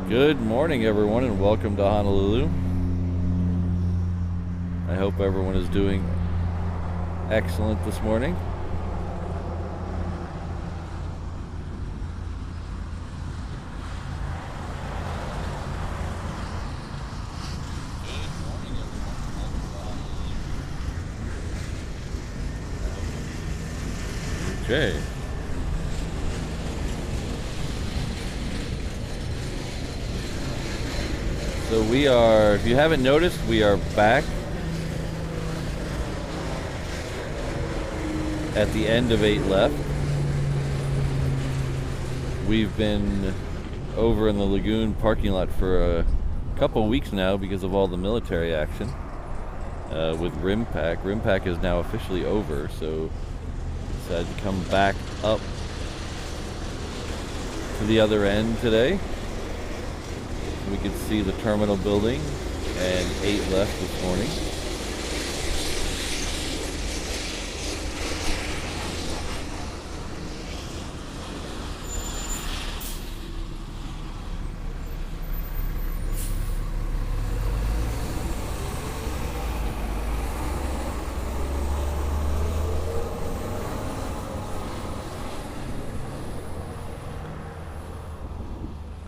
Good morning, everyone, and welcome to Honolulu. I hope everyone is doing excellent this morning. Okay. So we are, if you haven't noticed, we are back at the end of 8 left. We've been over in the lagoon parking lot for a couple weeks now because of all the military action with RIMPAC. RIMPAC is now officially over, so decided to come back up to the other end today. We could see the terminal building and 8 left this morning.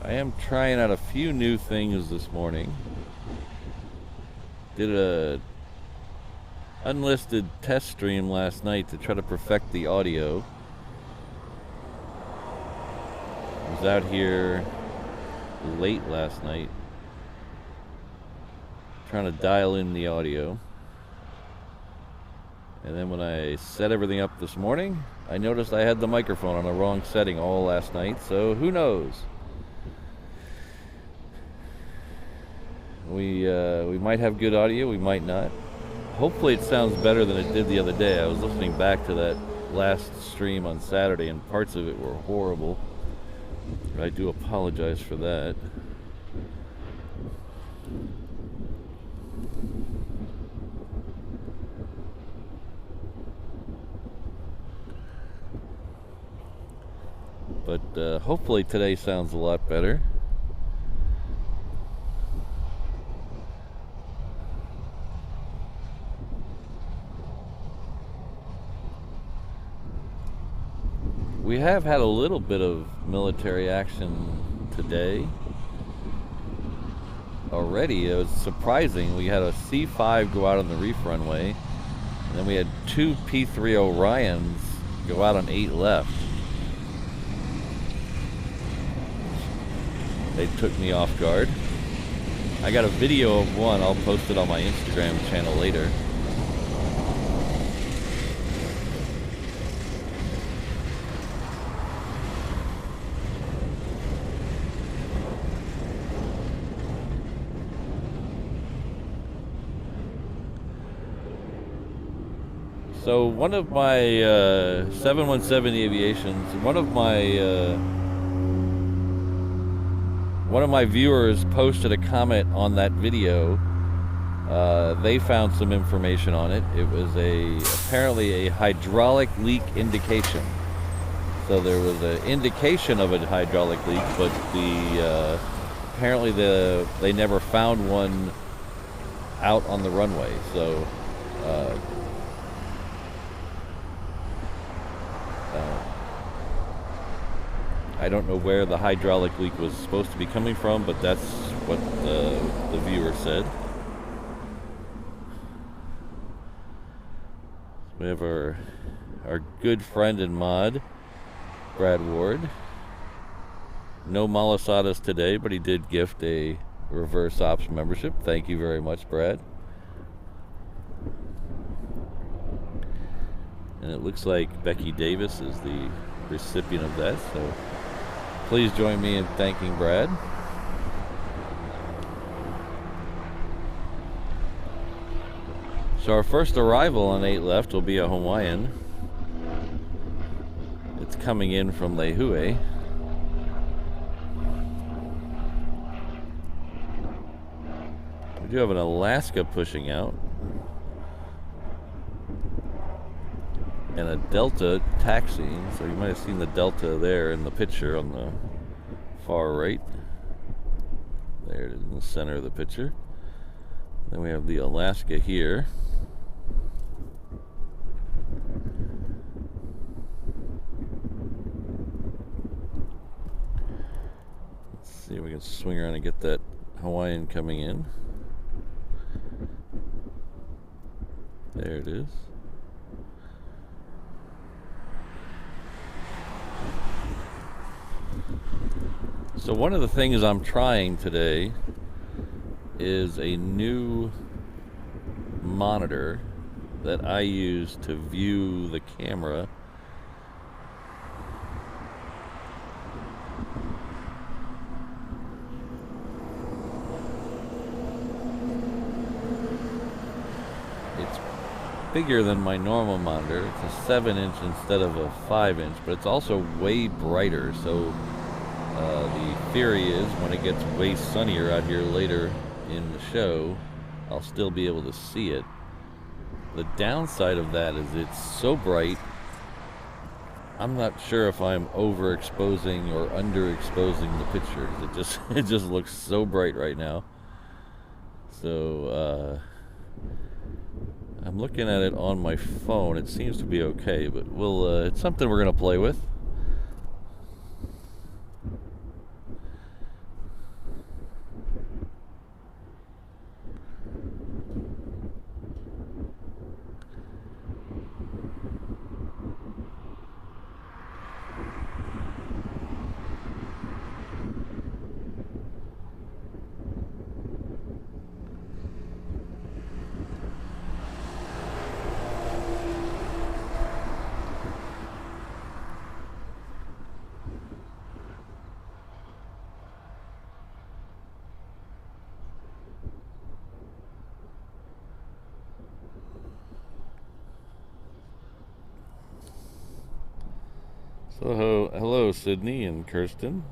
I am trying out a few new things this morning. Did a unlisted test stream last night to try to perfect the audio. I was out here late last night trying to dial in the audio. And then when I set everything up this morning, I noticed I had the microphone on the wrong setting all last night, so who knows? We might have good audio, we might not. Hopefully it sounds better than it did the other day. I was listening back to that last stream on Saturday and parts of it were horrible. I do apologize for that. But hopefully today sounds a lot better. We have had a little bit of military action today already. It was surprising. We had a C-5 go out on the reef runway, and then we had 2 P-3 Orions go out on 8 left. They took me off guard. I got a video of one. I'll post it on my Instagram channel later. So one of my 717 Aviations, one of my viewers posted a comment on that video. They found some information on it. It was apparently a hydraulic leak indication. So there was an indication of a hydraulic leak, but apparently they never found one out on the runway. So I don't know where the hydraulic leak was supposed to be coming from, but that's what the viewer said. We have our good friend and mod, Brad Ward. No malasadas today, but he did gift a reverse ops membership. Thank you very much, Brad. And it looks like Becky Davis is the recipient of that, so please join me in thanking Brad. So our first arrival on 8 left will be a Hawaiian. It's coming in from Lehue. We do have an Alaska pushing out. And a Delta taxiing, so you might have seen the Delta there in the picture on the far right. There it is in the center of the picture. Then we have the Alaska here. Let's see if we can swing around and get that Hawaiian coming in. There it is. So one of the things I'm trying today is a new monitor that I use to view the camera. It's bigger than my normal monitor. It's a 7-inch instead of a 5-inch, but it's also way brighter. So the theory is when it gets way sunnier out here later in the show, I'll still be able to see it. The downside of that is it's so bright, I'm not sure if I'm overexposing or underexposing the pictures. It just looks so bright right now. So I'm looking at it on my phone. It seems to be okay, but it's something we're gonna play with. So hello Sydney and Kirsten.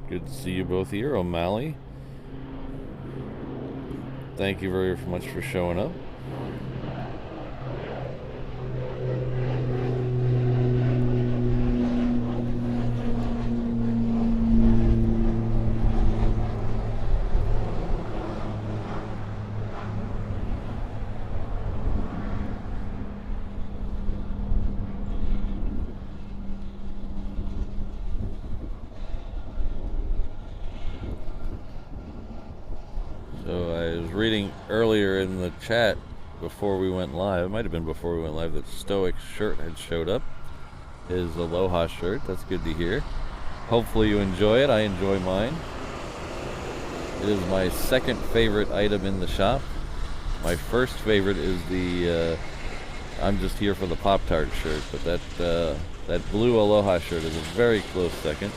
Good to see you both here. O'Malley, thank you very much for showing up. So I was reading earlier in the chat before we went live, it might have been before we went live, that Stoic's shirt had showed up. His Aloha shirt, that's good to hear. Hopefully you enjoy it. I enjoy mine. It is my second favorite item in the shop. My first favorite is the I'm just here for the Pop-Tart shirt, but that blue Aloha shirt is a very close second.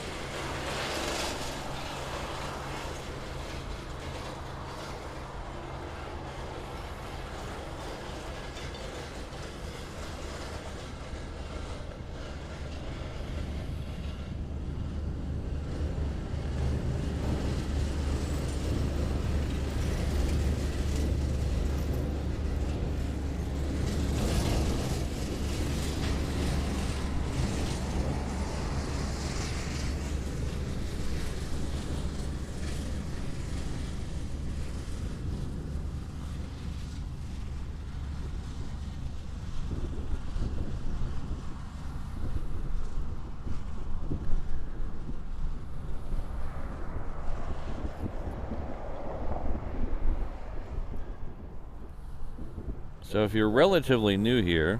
So if you're relatively new here,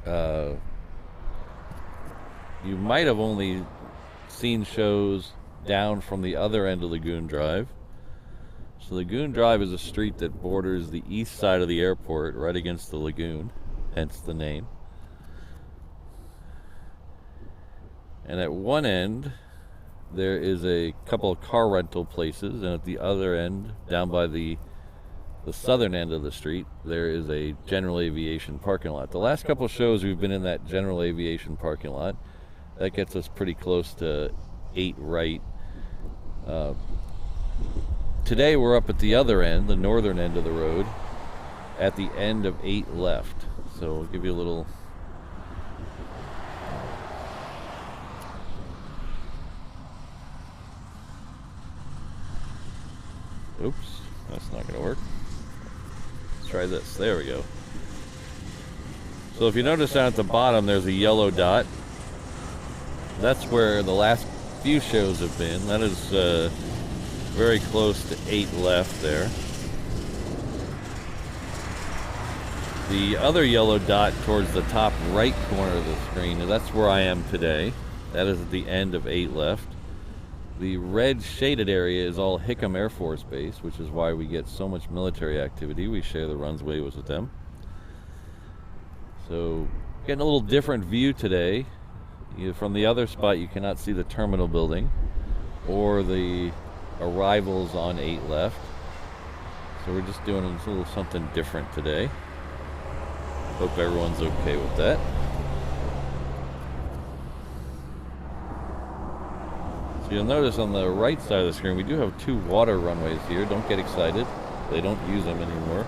you might have only seen shows down from the other end of Lagoon Drive. So Lagoon Drive is a street that borders the east side of the airport, right against the lagoon, hence the name. And at one end, there is a couple of car rental places, and at the other end, down by the southern end of the street, there is a general aviation parking lot. The last couple of shows we've been in that general aviation parking lot. That gets us pretty close to 8 right. Today we're up at the other end, the northern end of the road, at the end of 8 left. So we'll give you a little... Oops, that's not going to work. Let's try this. There we go. So if you notice down at the bottom, there's a yellow dot. That's where the last few shows have been. That is very close to 8 left there. The other yellow dot towards the top right corner of the screen, that's where I am today. That is at the end of 8 left. The red shaded area is all Hickam Air Force Base, which is why we get so much military activity. We share the runways with them. So, getting a little different view today. From the other spot, you cannot see the terminal building or the arrivals on 8 left. So we're just doing a little something different today. Hope everyone's okay with that. So you'll notice on the right side of the screen, we do have 2 water runways here. Don't get excited. They don't use them anymore.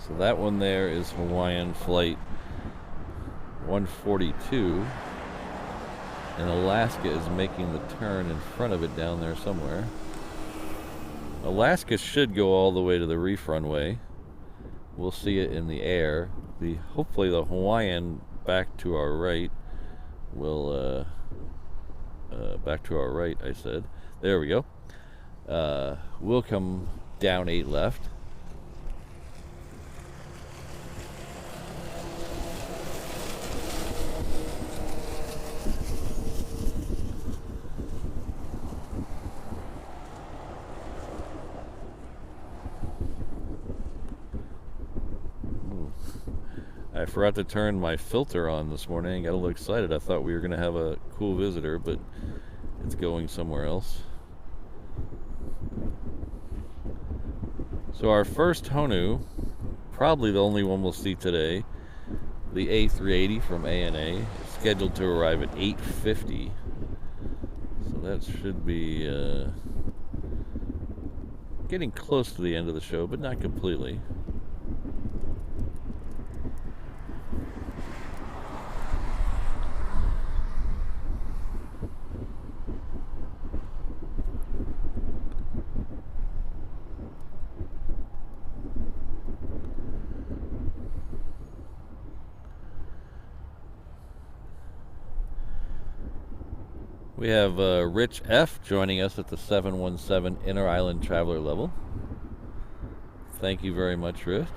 So that one there is Hawaiian flight 142. And Alaska is making the turn in front of it down there somewhere. Alaska should go all the way to the reef runway. We'll see it in the air. Hopefully the Hawaiian back to our right will back to our right, I said. There we go. We'll come down 8 left. I forgot to turn my filter on this morning. I got a little excited. I thought we were going to have a cool visitor, but it's going somewhere else. So our first Honu, probably the only one we'll see today, the A380 from ANA, is scheduled to arrive at 8:50. So that should be getting close to the end of the show, but not completely. We have Rich F. joining us at the 717 Inter-Island Traveler level. Thank you very much, Rich.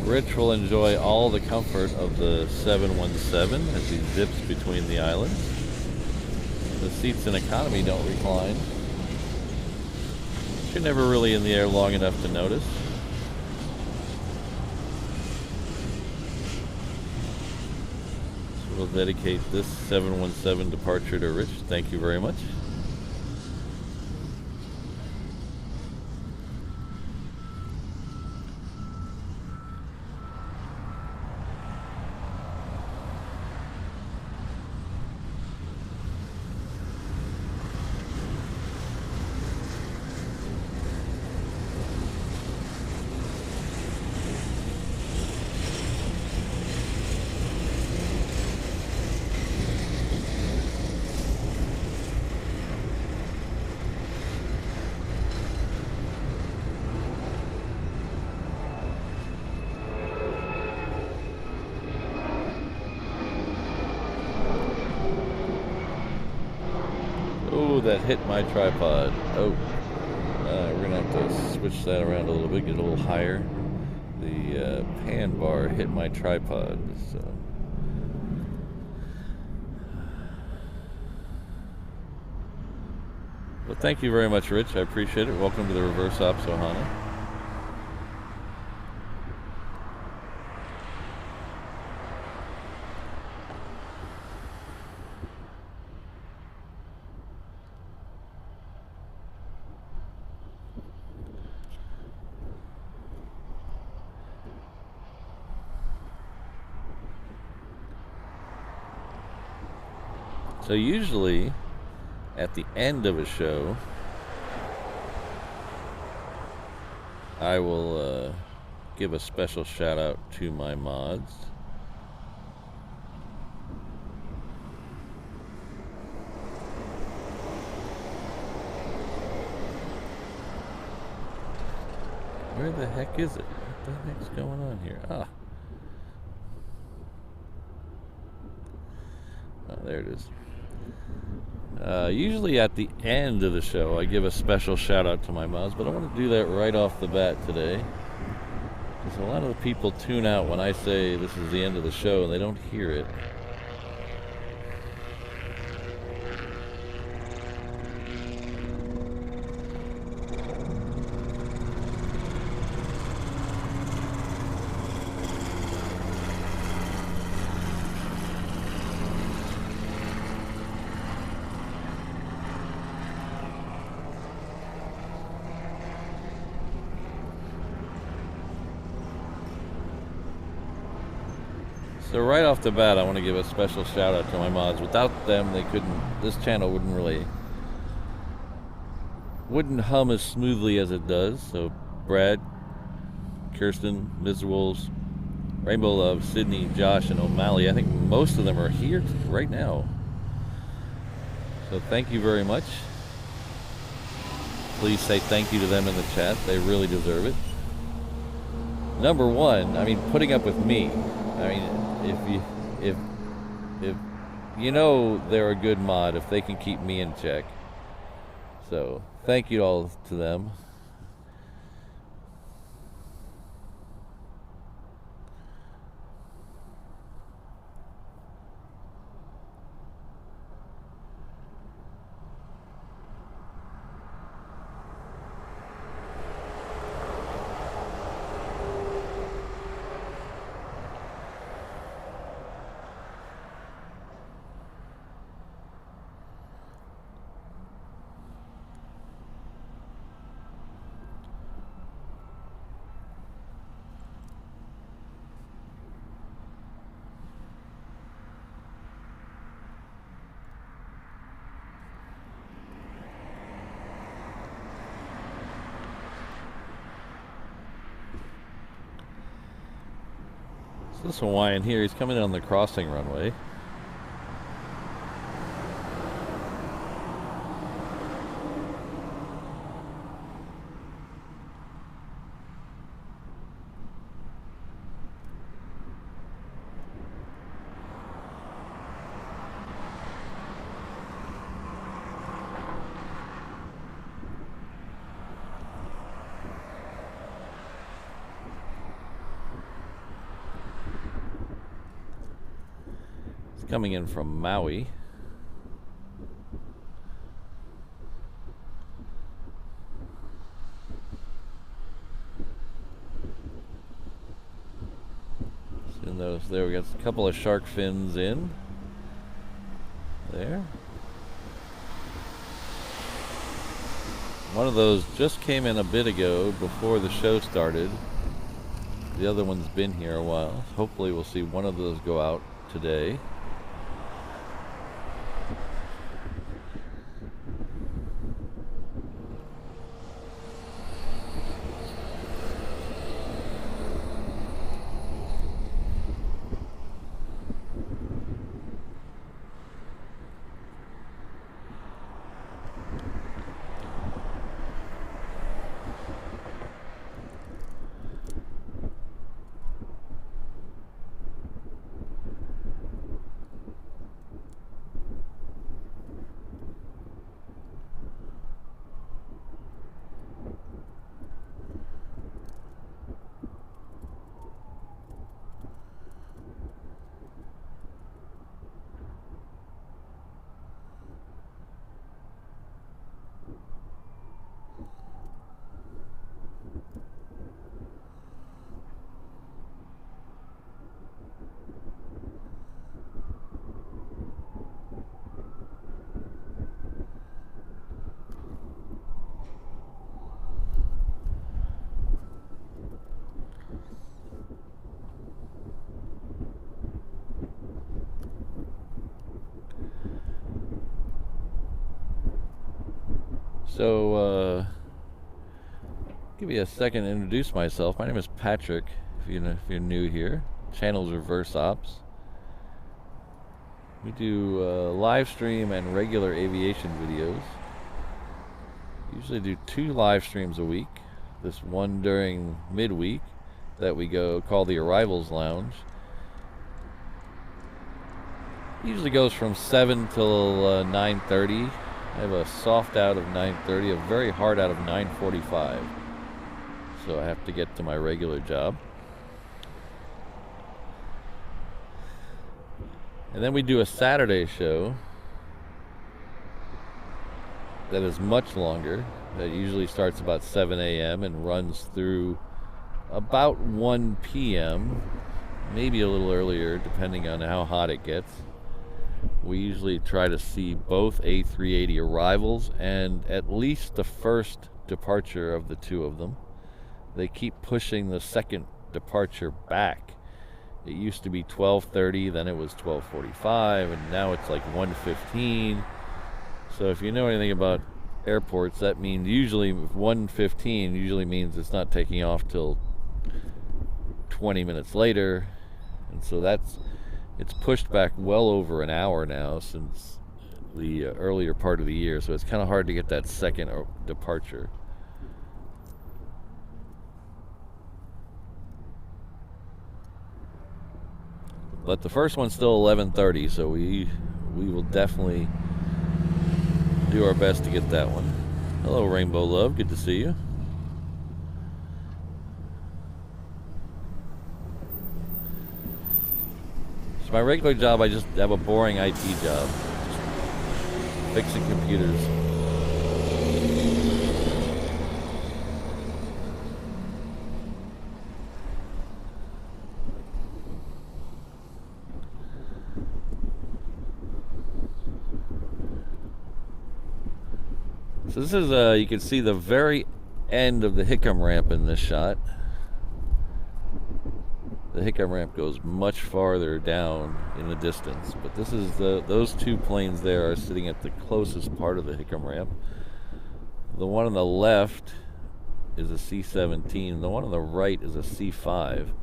Rich will enjoy all the comfort of the 717 as he zips between the islands. The seats in economy don't recline. You're never really in the air long enough to notice. So we'll dedicate this 717 departure to Rich. Thank you very much. Oh, that hit my tripod. Oh, we're gonna have to switch that around a little bit, get a little higher. The pan bar hit my tripod, so. Well, thank you very much, Rich. I appreciate it. Welcome to the Reverse Ops Ohana. So usually at the end of a show, I will give a special shout out to my mods. Where the heck is it? What the heck's going on here? Ah. Oh, there it is. Usually at the end of the show, I give a special shout out to my mods, but I want to do that right off the bat today. Because a lot of the people tune out when I say this is the end of the show and they don't hear it. So right off the bat, I want to give a special shout out to my mods. Without them, this channel wouldn't hum as smoothly as it does. So Brad, Kirsten, Ms. Wolves, Rainbow Love, Sydney, Josh, and O'Malley. I think most of them are here right now. So thank you very much. Please say thank you to them in the chat. They really deserve it. Number one, I mean, putting up with me. I mean, if you know they're a good mod if they can keep me in check. So thank you all to them. This Hawaiian here, he's coming in on the crossing runway. Coming in from Maui. Seeing those there, we got a couple of shark fins in there. One of those just came in a bit ago before the show started. The other one's been here a while. Hopefully we'll see one of those go out today. So, give me a second to introduce myself. My name is Patrick, if you're new here. Channel's Reverse Ops. We do live stream and regular aviation videos. Usually do 2 live streams a week. This one during midweek that we call the Arrivals Lounge. Usually goes from 7 till 9:30. I have a soft out of 9:30, a very hard out of 9:45. So I have to get to my regular job. And then we do a Saturday show that is much longer. That usually starts about 7 a.m. and runs through about 1 p.m. Maybe a little earlier, depending on how hot it gets. We usually try to see both A380 arrivals and at least the first departure of the 2 of them. They keep pushing the second departure back. It used to be 12:30, then it was 12:45, and now it's like 1:15. So if you know anything about airports, that means usually 1:15 usually means it's not taking off till 20 minutes later. And so it's pushed back well over an hour now since the earlier part of the year, so it's kind of hard to get that second departure. But the first one's still 11:30, so we will definitely do our best to get that one. Hello, Rainbow Love. Good to see you. So my regular job, I just have a boring IT job, just fixing computers. So this is, you can see the very end of the Hickam ramp in this shot. The Hickam ramp goes much farther down in the distance, but this is those 2 planes there are sitting at the closest part of the Hickam ramp. The one on the left is a C-17. The one on the right is a C-5.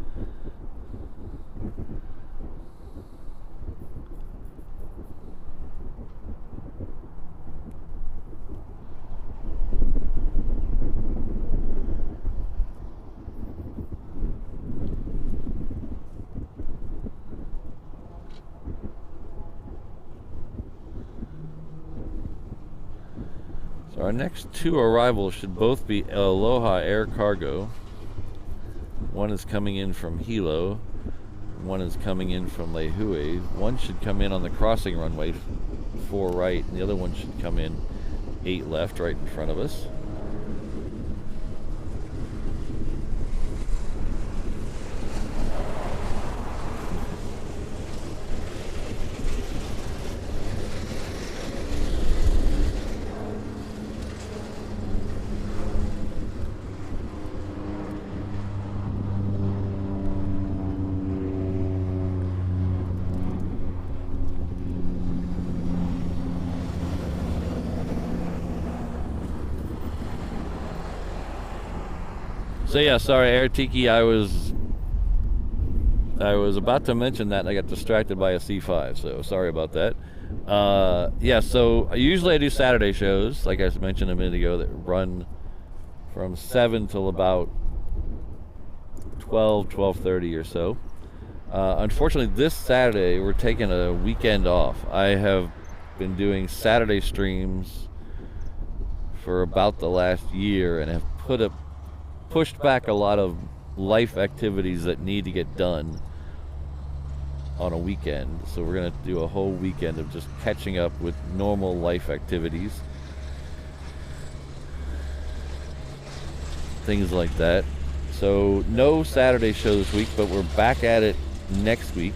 So our next 2 arrivals should both be Aloha Air Cargo. One is coming in from Hilo, one is coming in from Lehue. One should come in on the crossing runway 4 right, and the other one should come in 8 left, right in front of us. So yeah, sorry, Air Tiki, I was about to mention that and I got distracted by a C5, so sorry about that. Yeah, so usually I do Saturday shows, like I mentioned a minute ago, that run from 7 till about 12:30 or so. Unfortunately, this Saturday we're taking a weekend off. I have been doing Saturday streams for about the last year and have pushed back a lot of life activities that need to get done on a weekend. So we're going to do a whole weekend of just catching up with normal life activities, things like that. So no Saturday show this week, but we're back at it next week.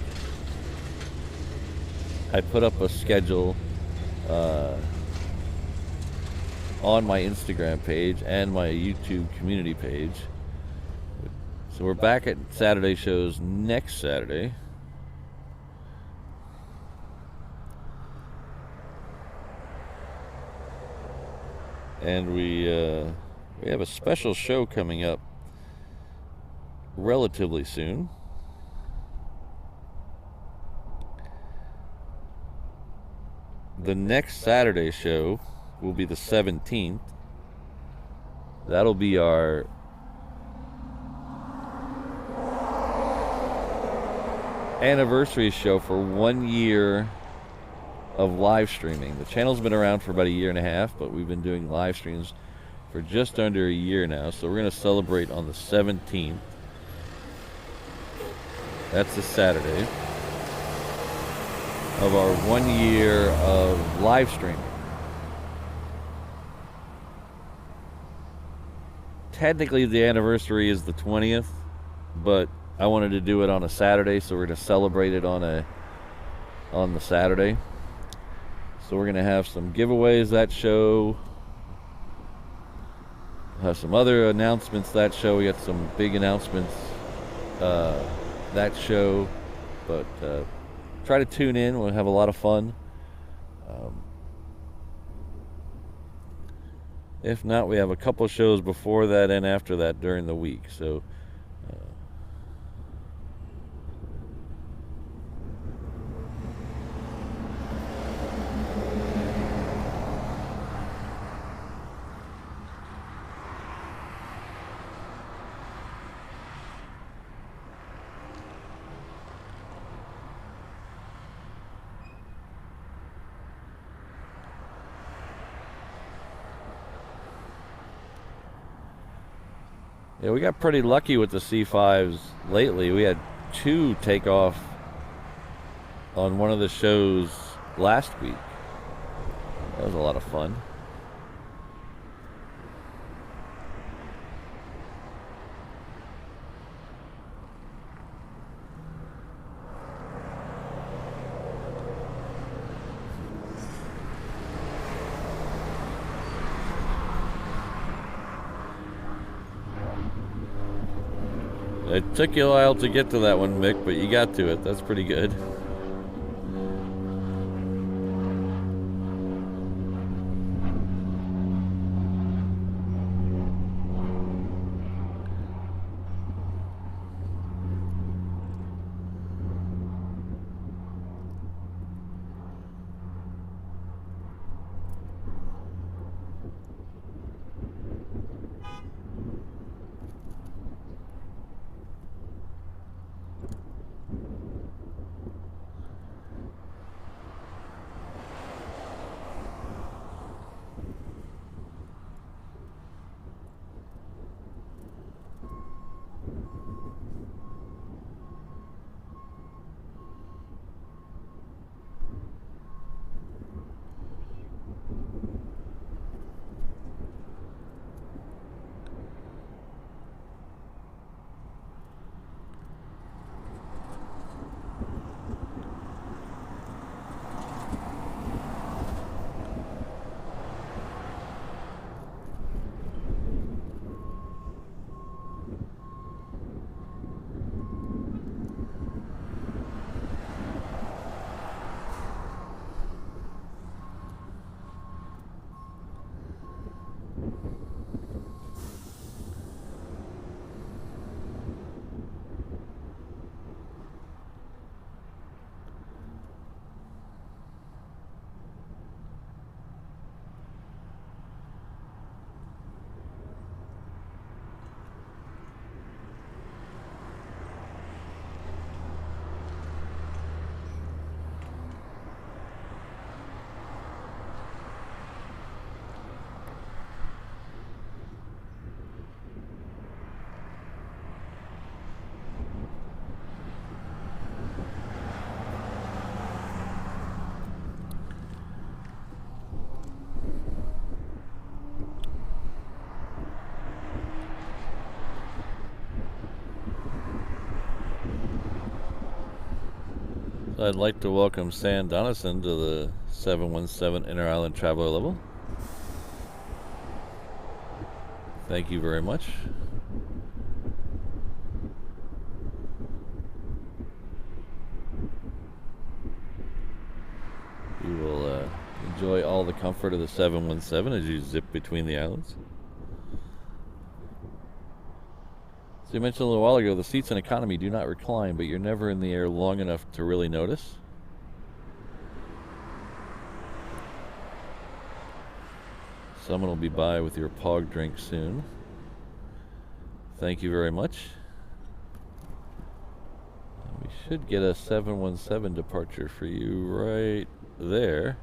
I put up a schedule on my Instagram page and my YouTube community page. So we're back at Saturday shows next Saturday. And we have a special show coming up relatively soon. The next Saturday show will be the 17th. That'll be our anniversary show for 1 year of live streaming. The channel's been around for about a year and a half, but we've been doing live streams for just under a year now. So we're going to celebrate on the 17th. That's a Saturday of our 1 year of live streaming. Technically, the anniversary is the 20th, but I wanted to do it on a Saturday, so we're going to celebrate it on the Saturday. So we're going to have some giveaways that show. We'll have some other announcements that show. We got some big announcements that show. But try to tune in. We'll have a lot of fun. If not, we have a couple shows before that and after that during the week. So yeah, we got pretty lucky with the C5s lately. We had 2 take off on one of the shows last week. That was a lot of fun. It took you a while to get to that one, Mick, but you got to it. That's pretty good. I'd like to welcome Sam Donison to the 717 Inter-Island Traveler level. Thank you very much. We will enjoy all the comfort of the 717 as you zip between the islands. So you mentioned a little while ago, the seats in economy do not recline, but you're never in the air long enough to really notice. Someone will be by with your POG drink soon. Thank you very much. We should get a 717 departure for you right there.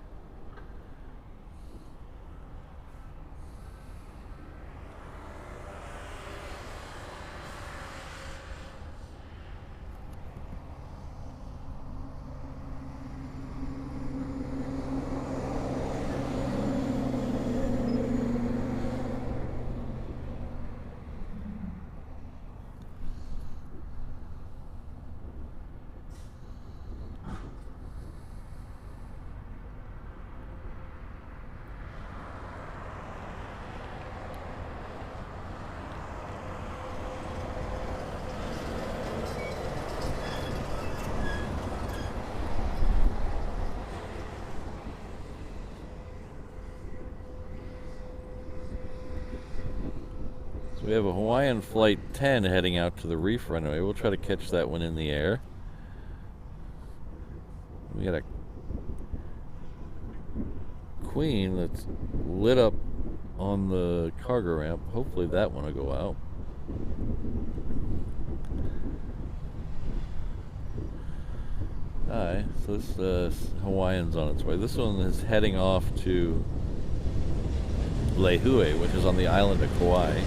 We have a Hawaiian Flight 10 heading out to the reef runway. We'll try to catch that one in the air. We got a Queen that's lit up on the cargo ramp. Hopefully that one will go out. Alright, so this Hawaiian's on its way. This one is heading off to Lehue, which is on the island of Kauai.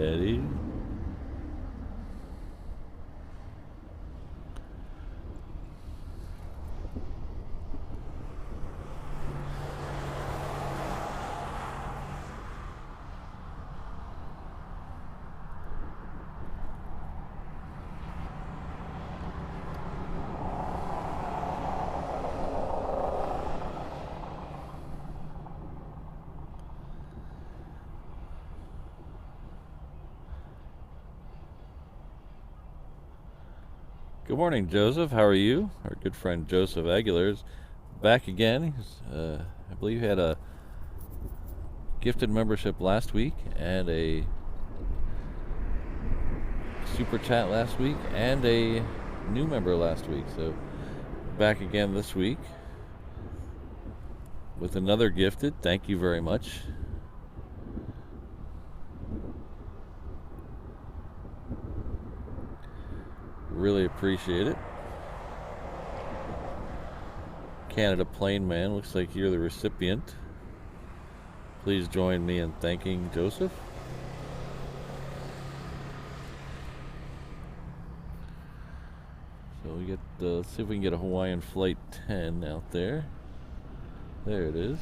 Steady. Good morning, Joseph. How are you? Our good friend Joseph Aguilar is back again. I believe he had a gifted membership last week and a super chat last week and a new member last week. So back again this week with another gifted. Thank you very much. Really appreciate it. Canada Plane Man, looks like you're the recipient. Please join me in thanking Joseph. So we get, let's see if we can get a Hawaiian Flight 10 out there. There it is.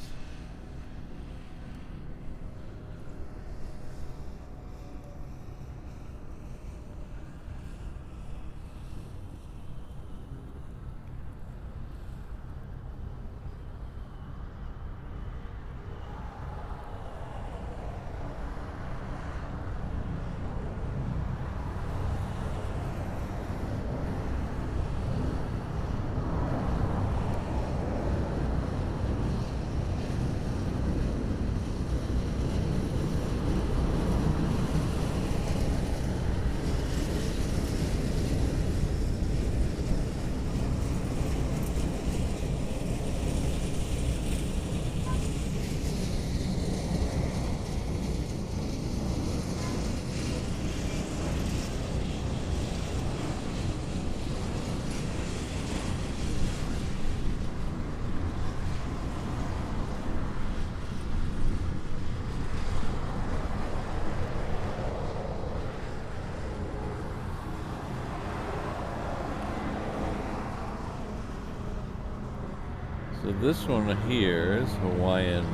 So this one here is Hawaiian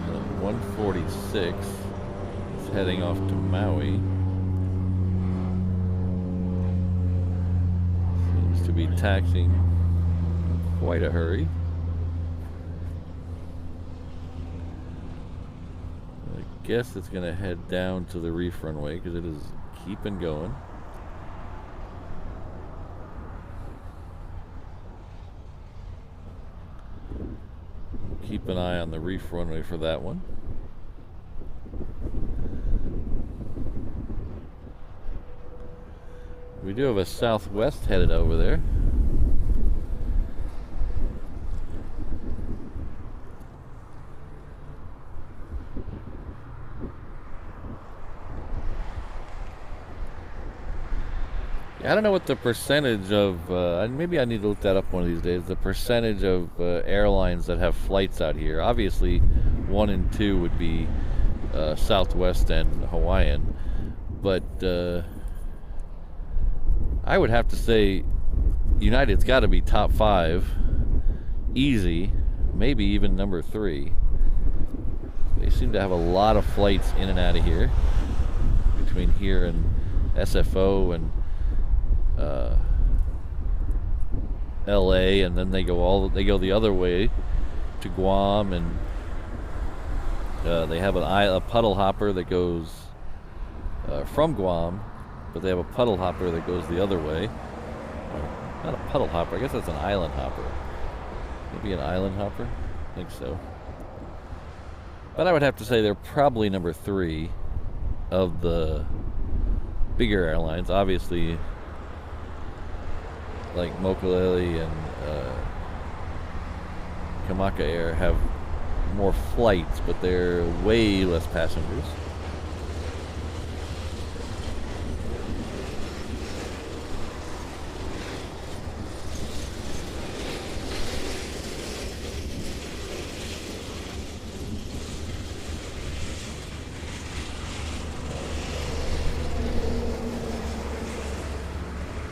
146. It's heading off to Maui. Seems to be taxiing in quite a hurry. I guess it's going to head down to the reef runway because it is keeping going. Keep an eye on the reef runway for that one. We do have a Southwest headed over there. I don't know what the percentage of, maybe I need to look that up one of these days, the percentage of airlines that have flights out here. Obviously, 1 and 2 would be Southwest and Hawaiian, but I would have to say United's got to be top 5, easy, maybe even number 3. They seem to have a lot of flights in and out of here, between here and SFO and LA, and then they go the other way to Guam, and they have a puddle hopper that goes from Guam, but they have a puddle hopper that goes the other way. Not a puddle hopper, I guess that's an island hopper. Maybe an island hopper? I think so. But I would have to say they're probably number 3 of the bigger airlines. Obviously, like Mokulele and Kamaka Air have more flights, but they're way less passengers.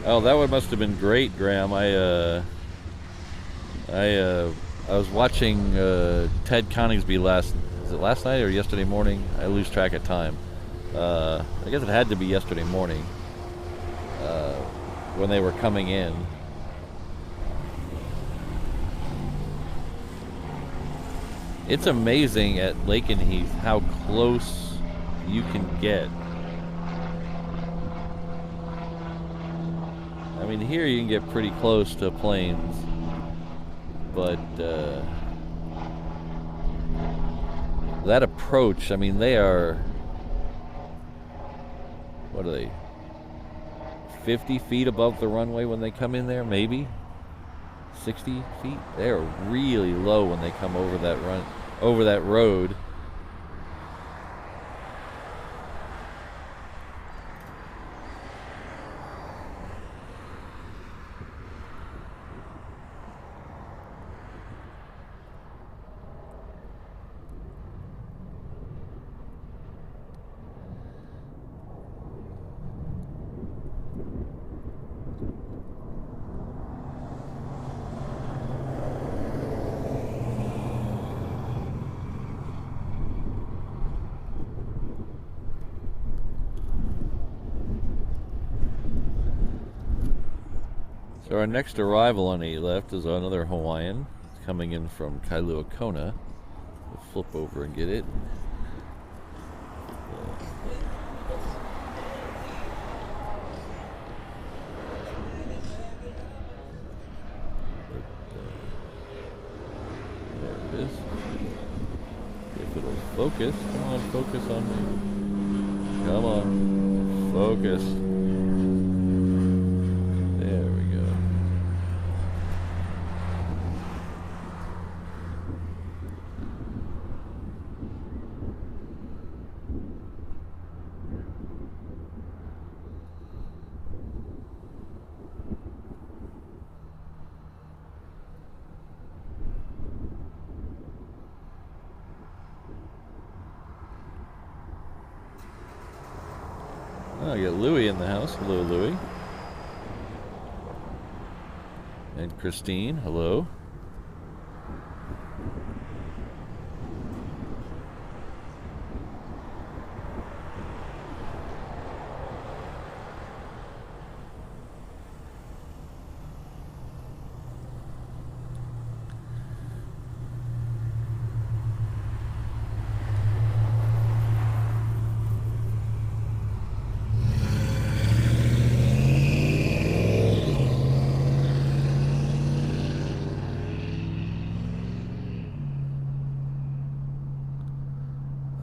Oh, that one must have been great, Graham. I was watching Ted Coningsby last night or yesterday morning? I lose track of time. I guess it had to be yesterday morning when they were coming in. It's amazing at Lakenheath how close you can get. I mean, here you can get pretty close to planes, but that approach, I mean, they are, what are they, 50 feet above the runway when they come in there, maybe 60 feet. They're really low when they come over that road. So our next arrival on 8 left is another Hawaiian coming in from Kailua Kona. We'll flip over and get it. There it is. If it'll focus. Come on, focus on me. Come on, focus. There we go. Oh, I got Louie in the house. Hello, Louie. And Christine, hello.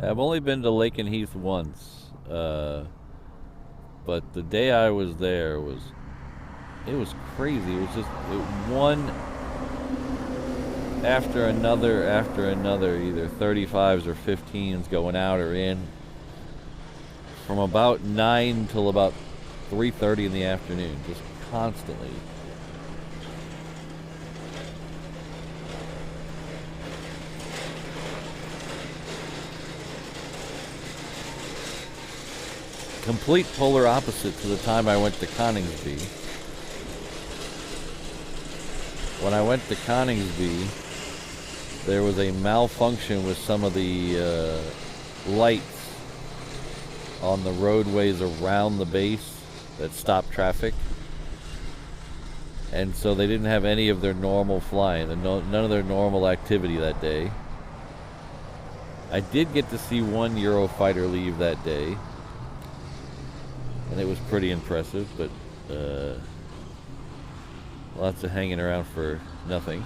I've only been to Lake and Heath once, but the day I was there it was crazy. It was just one after another, either 35s or 15s going out or in, from about 9 till about 3:30 in the afternoon, just constantly. Complete polar opposite to the time I went to Coningsby. When I went to Coningsby, there was a malfunction with some of the lights on the roadways around the base that stopped traffic. And so they didn't have any of their normal flying, none of their normal activity that day. I did get to see one Eurofighter leave that day, and it was pretty impressive, but lots of hanging around for nothing.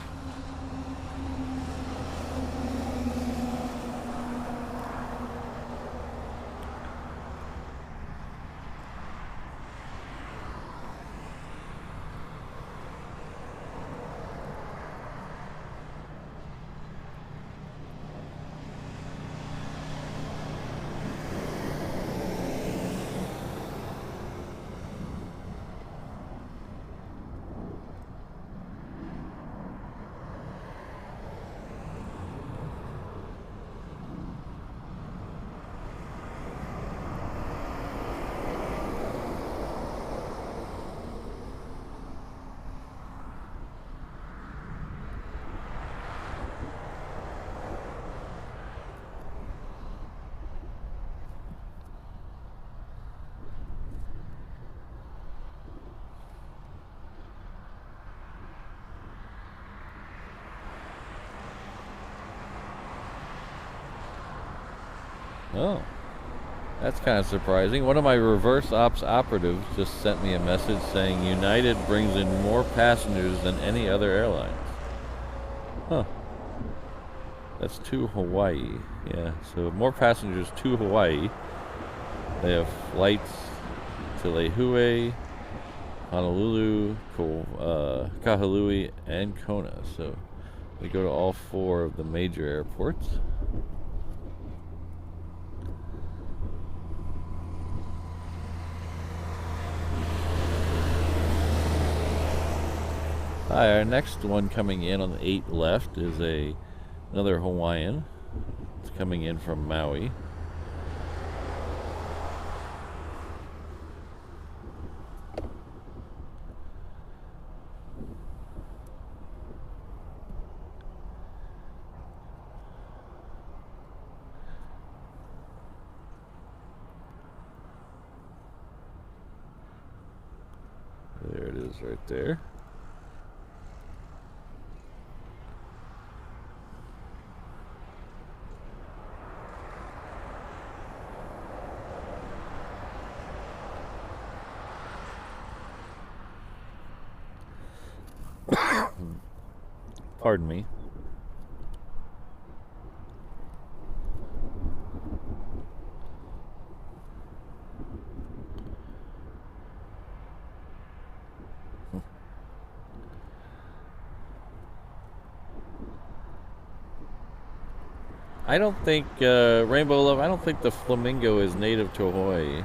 Oh, that's kind of surprising. One of my reverse ops operatives just sent me a message saying United brings in more passengers than any other airlines. Huh. That's to Hawaii. Yeah, so more passengers to Hawaii. They have flights to Lehue, Honolulu, Kahului, and Kona. So we go to all 4 of the major airports. Hi, our next one coming in on the 8 left is another Hawaiian. It's coming in from Maui. There it is right there. Pardon me. I don't think, Rainbow Love, I don't think the flamingo is native to Hawaii.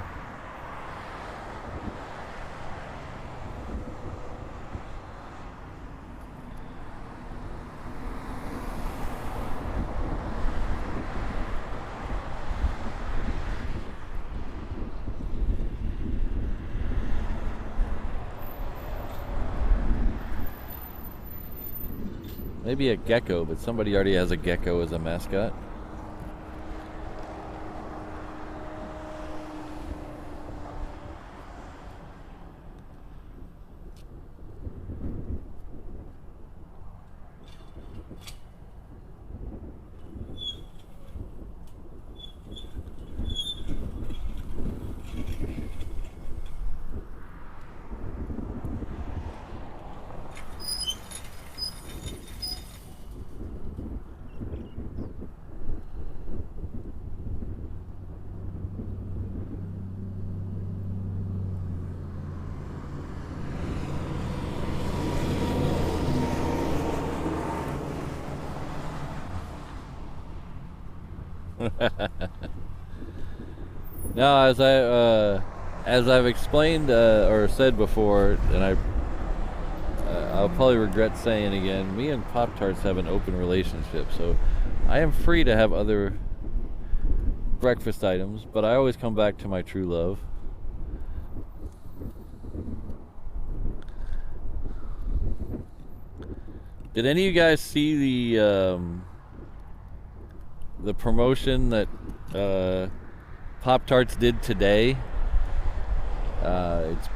Maybe a gecko, but somebody already has a gecko as a mascot. Now, as I've explained or said before, and I'll probably regret saying again, me and Pop-Tarts have an open relationship, so I am free to have other breakfast items, but I always come back to my true love. Did any of you guys see the promotion that Pop-Tarts did today? It's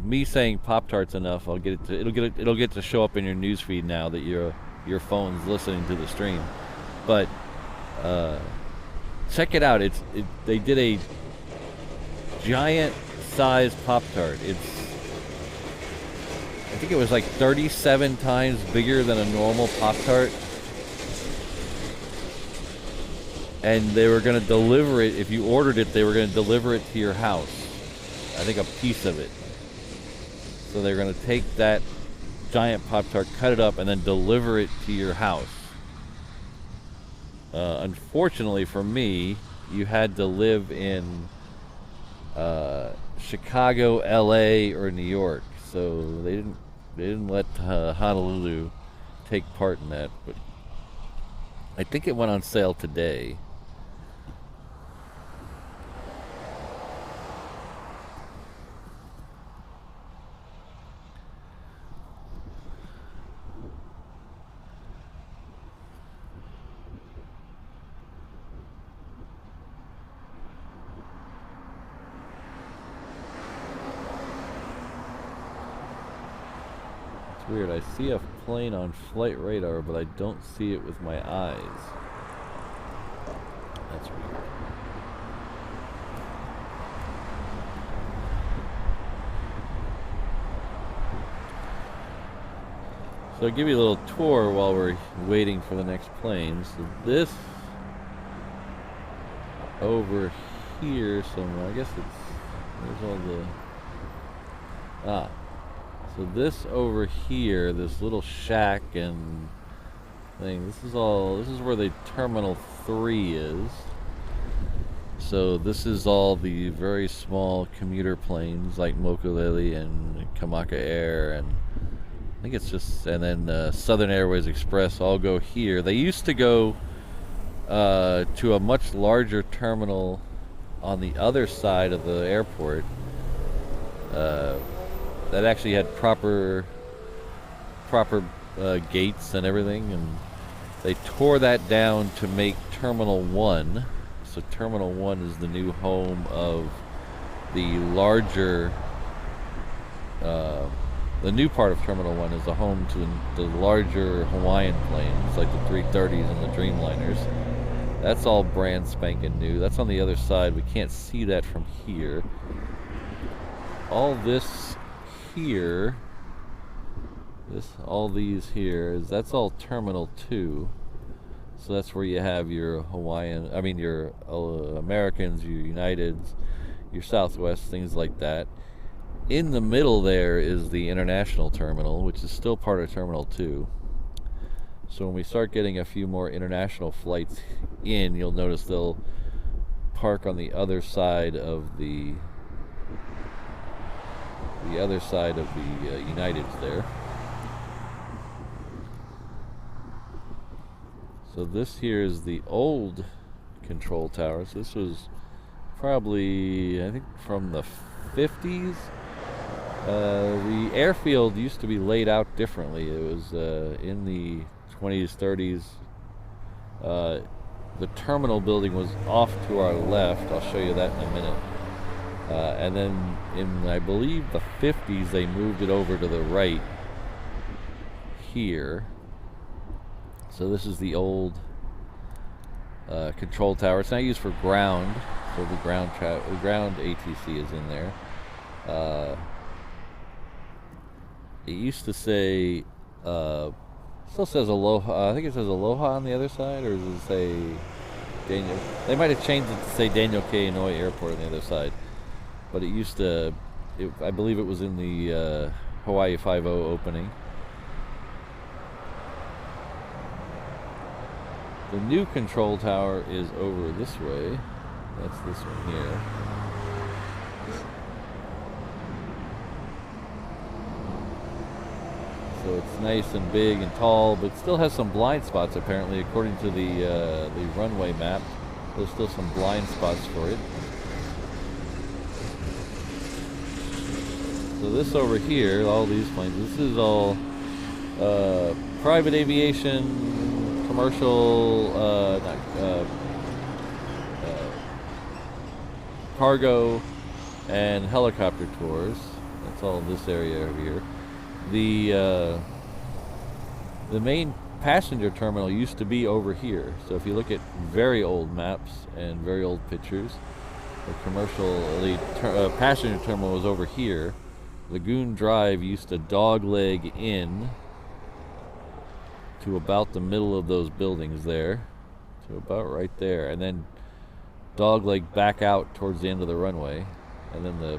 me saying Pop-Tarts enough. It'll get to show up in your newsfeed now that your phone's listening to the stream. But check it out. They did a giant size Pop-Tart. I think it was like 37 times bigger than a normal Pop-Tart. And they were going to deliver it. If you ordered it, they were going to deliver it to your house. I think a piece of it. So they're going to take that giant Pop-Tart, cut it up, and then deliver it to your house. Unfortunately for me, you had to live in Chicago, LA, or New York. So they didn't let Honolulu take part in that. But I think it went on sale today. Weird, I see a plane on flight radar, but I don't see it with my eyes. That's weird. So I'll give you a little tour while we're waiting for the next plane. So this over here somewhere, I guess there's all the, so this over here, this little shack and thing, this is where the Terminal 3 is. So this is all the very small commuter planes like Mokulele and Kamaka Air, and I think it's just, and then Southern Airways Express all go here. They used to go to a much larger terminal on the other side of the airport. That actually had proper gates and everything, and they tore that down to make Terminal 1. So Terminal 1 is the new home of the larger, the new part of Terminal 1 is the home to the larger Hawaiian planes, like the 330s and the Dreamliners. That's all brand spanking new. That's on the other side. We can't see that from here. All this here, all these here, that's all Terminal 2. So that's where you have your Hawaiian, your Americans, your Uniteds, your Southwest, things like that. In the middle there is the international terminal, which is still part of Terminal 2. So when we start getting a few more international flights in, you'll notice they'll park on the other side of the Uniteds there. So this here is the old control tower. So this was probably, I think, from the 50s. The airfield used to be laid out differently. It was in the 20s, 30s. The terminal building was off to our left. I'll show you that in a minute. And then in, I believe, the 50s, they moved it over to the right here. So this is the old control tower. It's not used for ground, so the ground ATC is in there. It used to say, still says Aloha. I think it says Aloha on the other side, or does it say Daniel? They might have changed it to say Daniel K. Inouye Airport on the other side. But it used to, I believe it was in the Hawaii 5-0 opening. The new control tower is over this way. That's this one here. So it's nice and big and tall, but still has some blind spots apparently, according to the runway map. There's still some blind spots for it. So this over here, all these planes, this is all private aviation, commercial, cargo, and helicopter tours. That's all in this area over here. The main passenger terminal used to be over here. So if you look at very old maps and very old pictures, the passenger terminal was over here. Lagoon Drive used to dogleg in to about the middle of those buildings there, to about right there, and then dogleg back out towards the end of the runway, and then the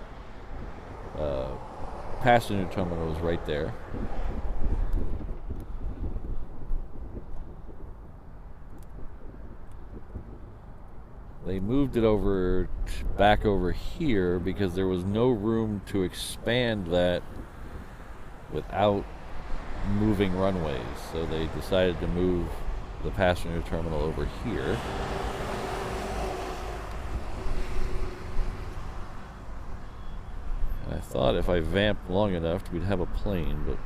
passenger terminal was right there. They moved it over back over here because there was no room to expand that without moving runways. So they decided to move the passenger terminal over here. I thought if I vamped long enough we'd have a plane, but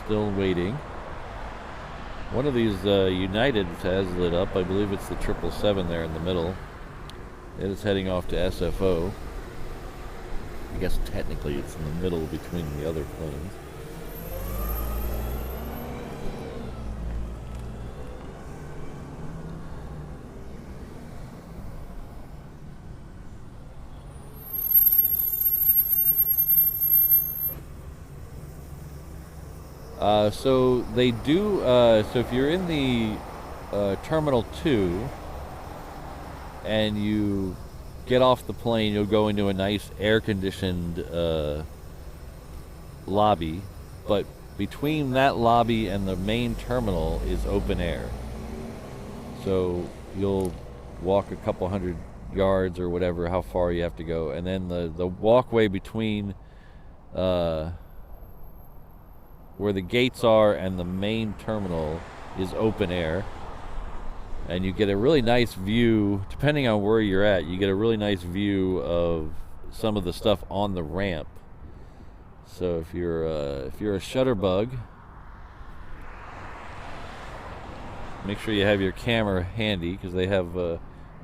still waiting. One of these United has lit up. I believe it's the 777 there in the middle. It is heading off to SFO. I guess technically it's in the middle between the other planes. So they do, so if you're in the Terminal 2 and you get off the plane, you'll go into a nice air-conditioned lobby, but between that lobby and the main terminal is open air. So you'll walk a couple hundred yards or whatever, how far you have to go, and then the walkway between where the gates are and the main terminal is open air, and you get a really nice view. Depending on where you're at, you get a really nice view of some of the stuff on the ramp. So if you're a shutterbug, make sure you have your camera handy, because they have you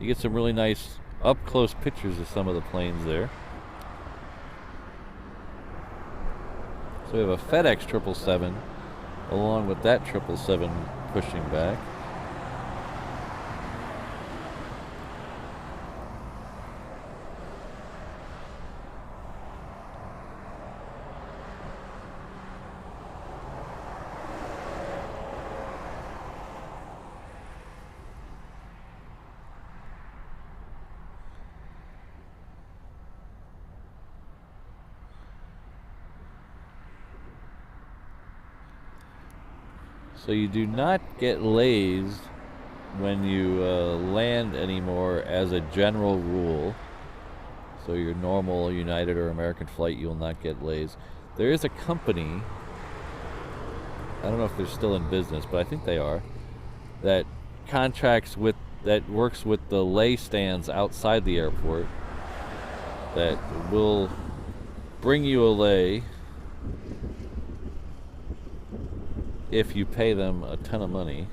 get some really nice up close pictures of some of the planes there. So we have a FedEx 777 along with that 777 pushing back. So you do not get lays when you land anymore as a general rule. So your normal United or American flight, you will not get lays. There is a company, I don't know if they're still in business, but I think they are, that works with the lay stands outside the airport, that will bring you a lay if you pay them a ton of money.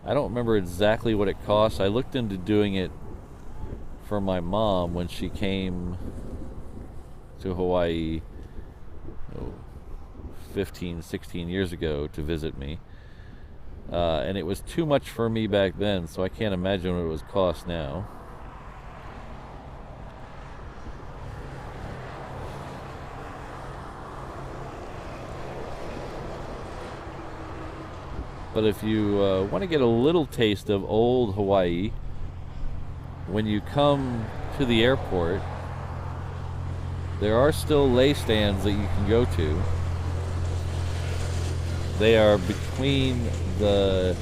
I don't remember exactly what it costs. I looked into doing it for my mom when she came to Hawaii 15, 16 years ago to visit me. And it was too much for me back then, so I can't imagine what it would cost now. But if you want to get a little taste of old Hawaii, when you come to the airport, there are still lay stands that you can go to. They are between the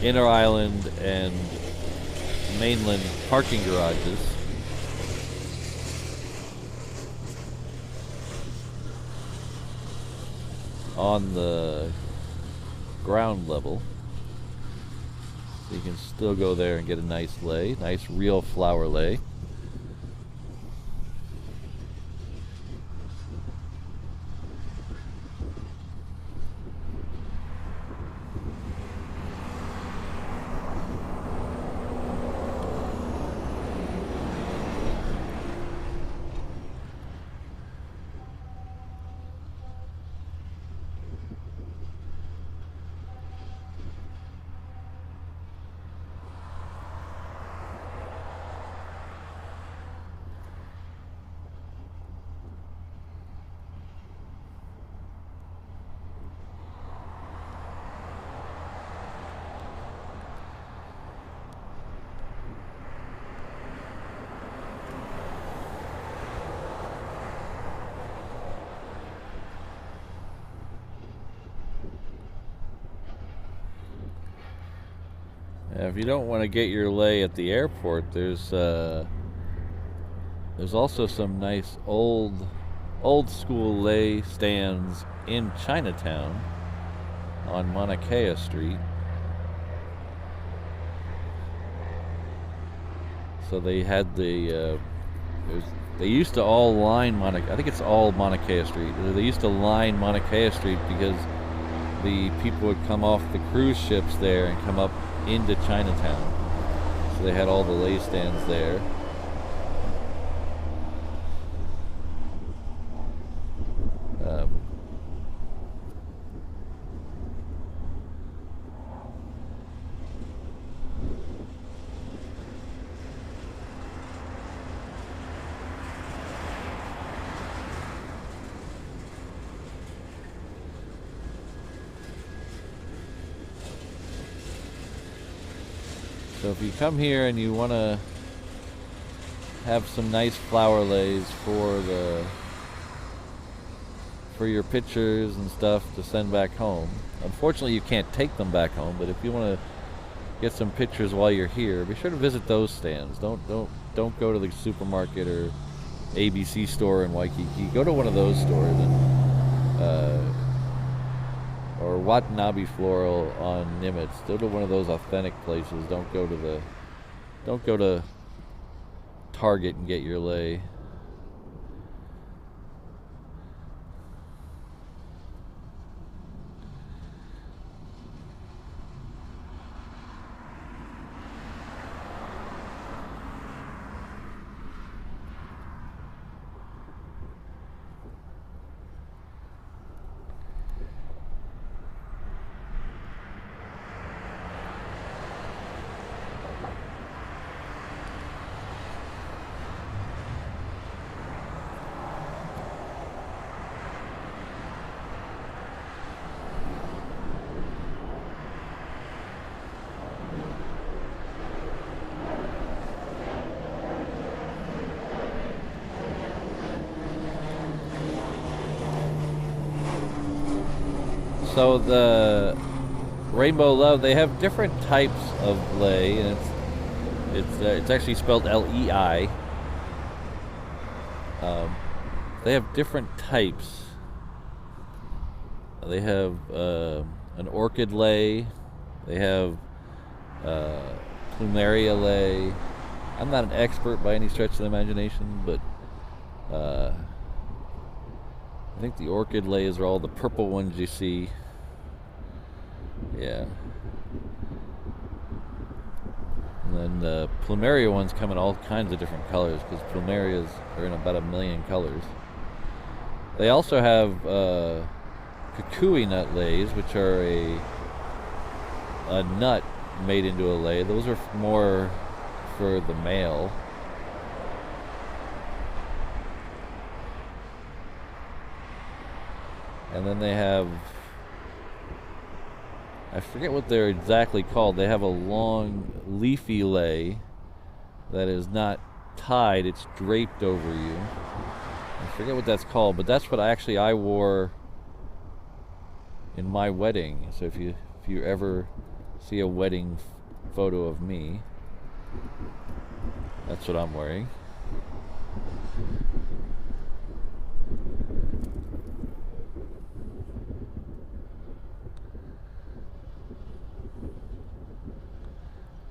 inter-island and mainland parking garages. On the ground level. So you can still go there and get a nice lay, nice real flower lay. If you don't want to get your lay at the airport, there's also some nice old school lay stands in Chinatown on Mauna Kea Street. So they had they used to all line I think it's all Mauna Kea Street. They used to line Mauna Kea Street because the people would come off the cruise ships there and come up into Chinatown. So they had all the lay stands there. So if you come here and you want to have some nice flower lays for your pictures and stuff to send back home. Unfortunately, you can't take them back home, but if you want to get some pictures while you're here, be sure to visit those stands. Don't go to the supermarket or ABC store in Waikiki. Go to one of those stores or Watanabe Floral on Nimitz. Go to one of those authentic places. Don't go to Target and get your lay. So the Rainbow Love, they have different types of lei, and it's actually spelled L-E-I. They have different types. They have an orchid lei. They have plumeria lei. I'm not an expert by any stretch of the imagination, but I think the orchid leis are all the purple ones you see. Yeah. And then the plumeria ones come in all kinds of different colors because plumerias are in about 1 million colors. They also have kukui nut leis, which are a nut made into a lei. Those are more for the male. And then they have, I forget what they're exactly called. They have a long leafy lei that is not tied, it's draped over you. I forget what that's called, but that's what I wore in my wedding. So if you ever See a wedding photo of me. That's what I'm wearing.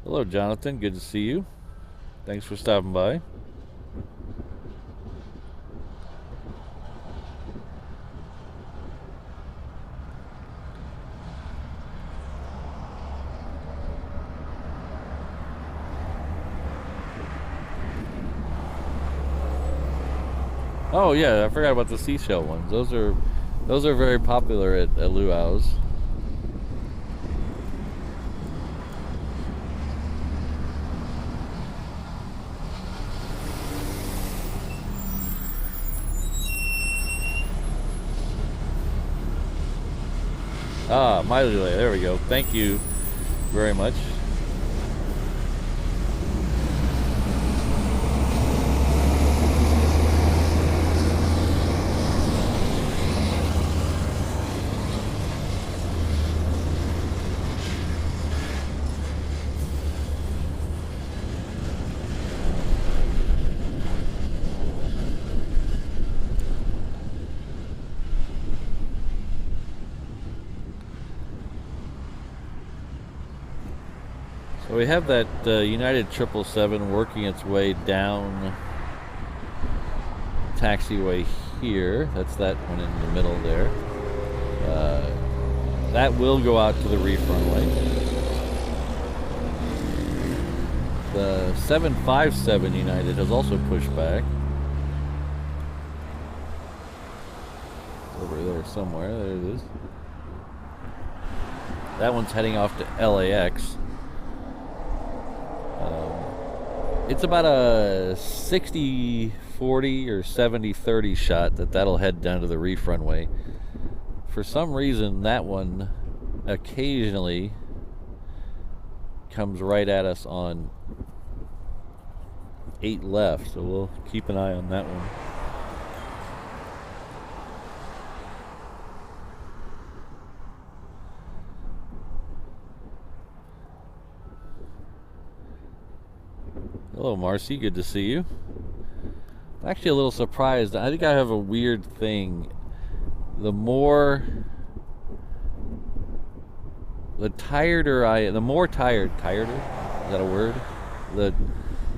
Hello, Jonathan. Good to see you. Thanks for stopping by. Oh yeah, I forgot about the seashell ones. Those are very popular at luau's. Ah, Miley, there we go. Thank you very much. So we have that United 777 working its way down taxiway here. That's that one in the middle there. That will go out to the reef runway. The 757 United has also pushed back. Over there somewhere. There it is. That one's heading off to LAX. It's about a 60-40 or 70-30 shot that'll head down to the reef runway. For some reason, that one occasionally comes right at us on 8 left, so we'll keep an eye on that one. Hello, Marcy. Good to see you. I'm actually a little surprised. I think I have a weird thing. The more tired I am, is that a word? The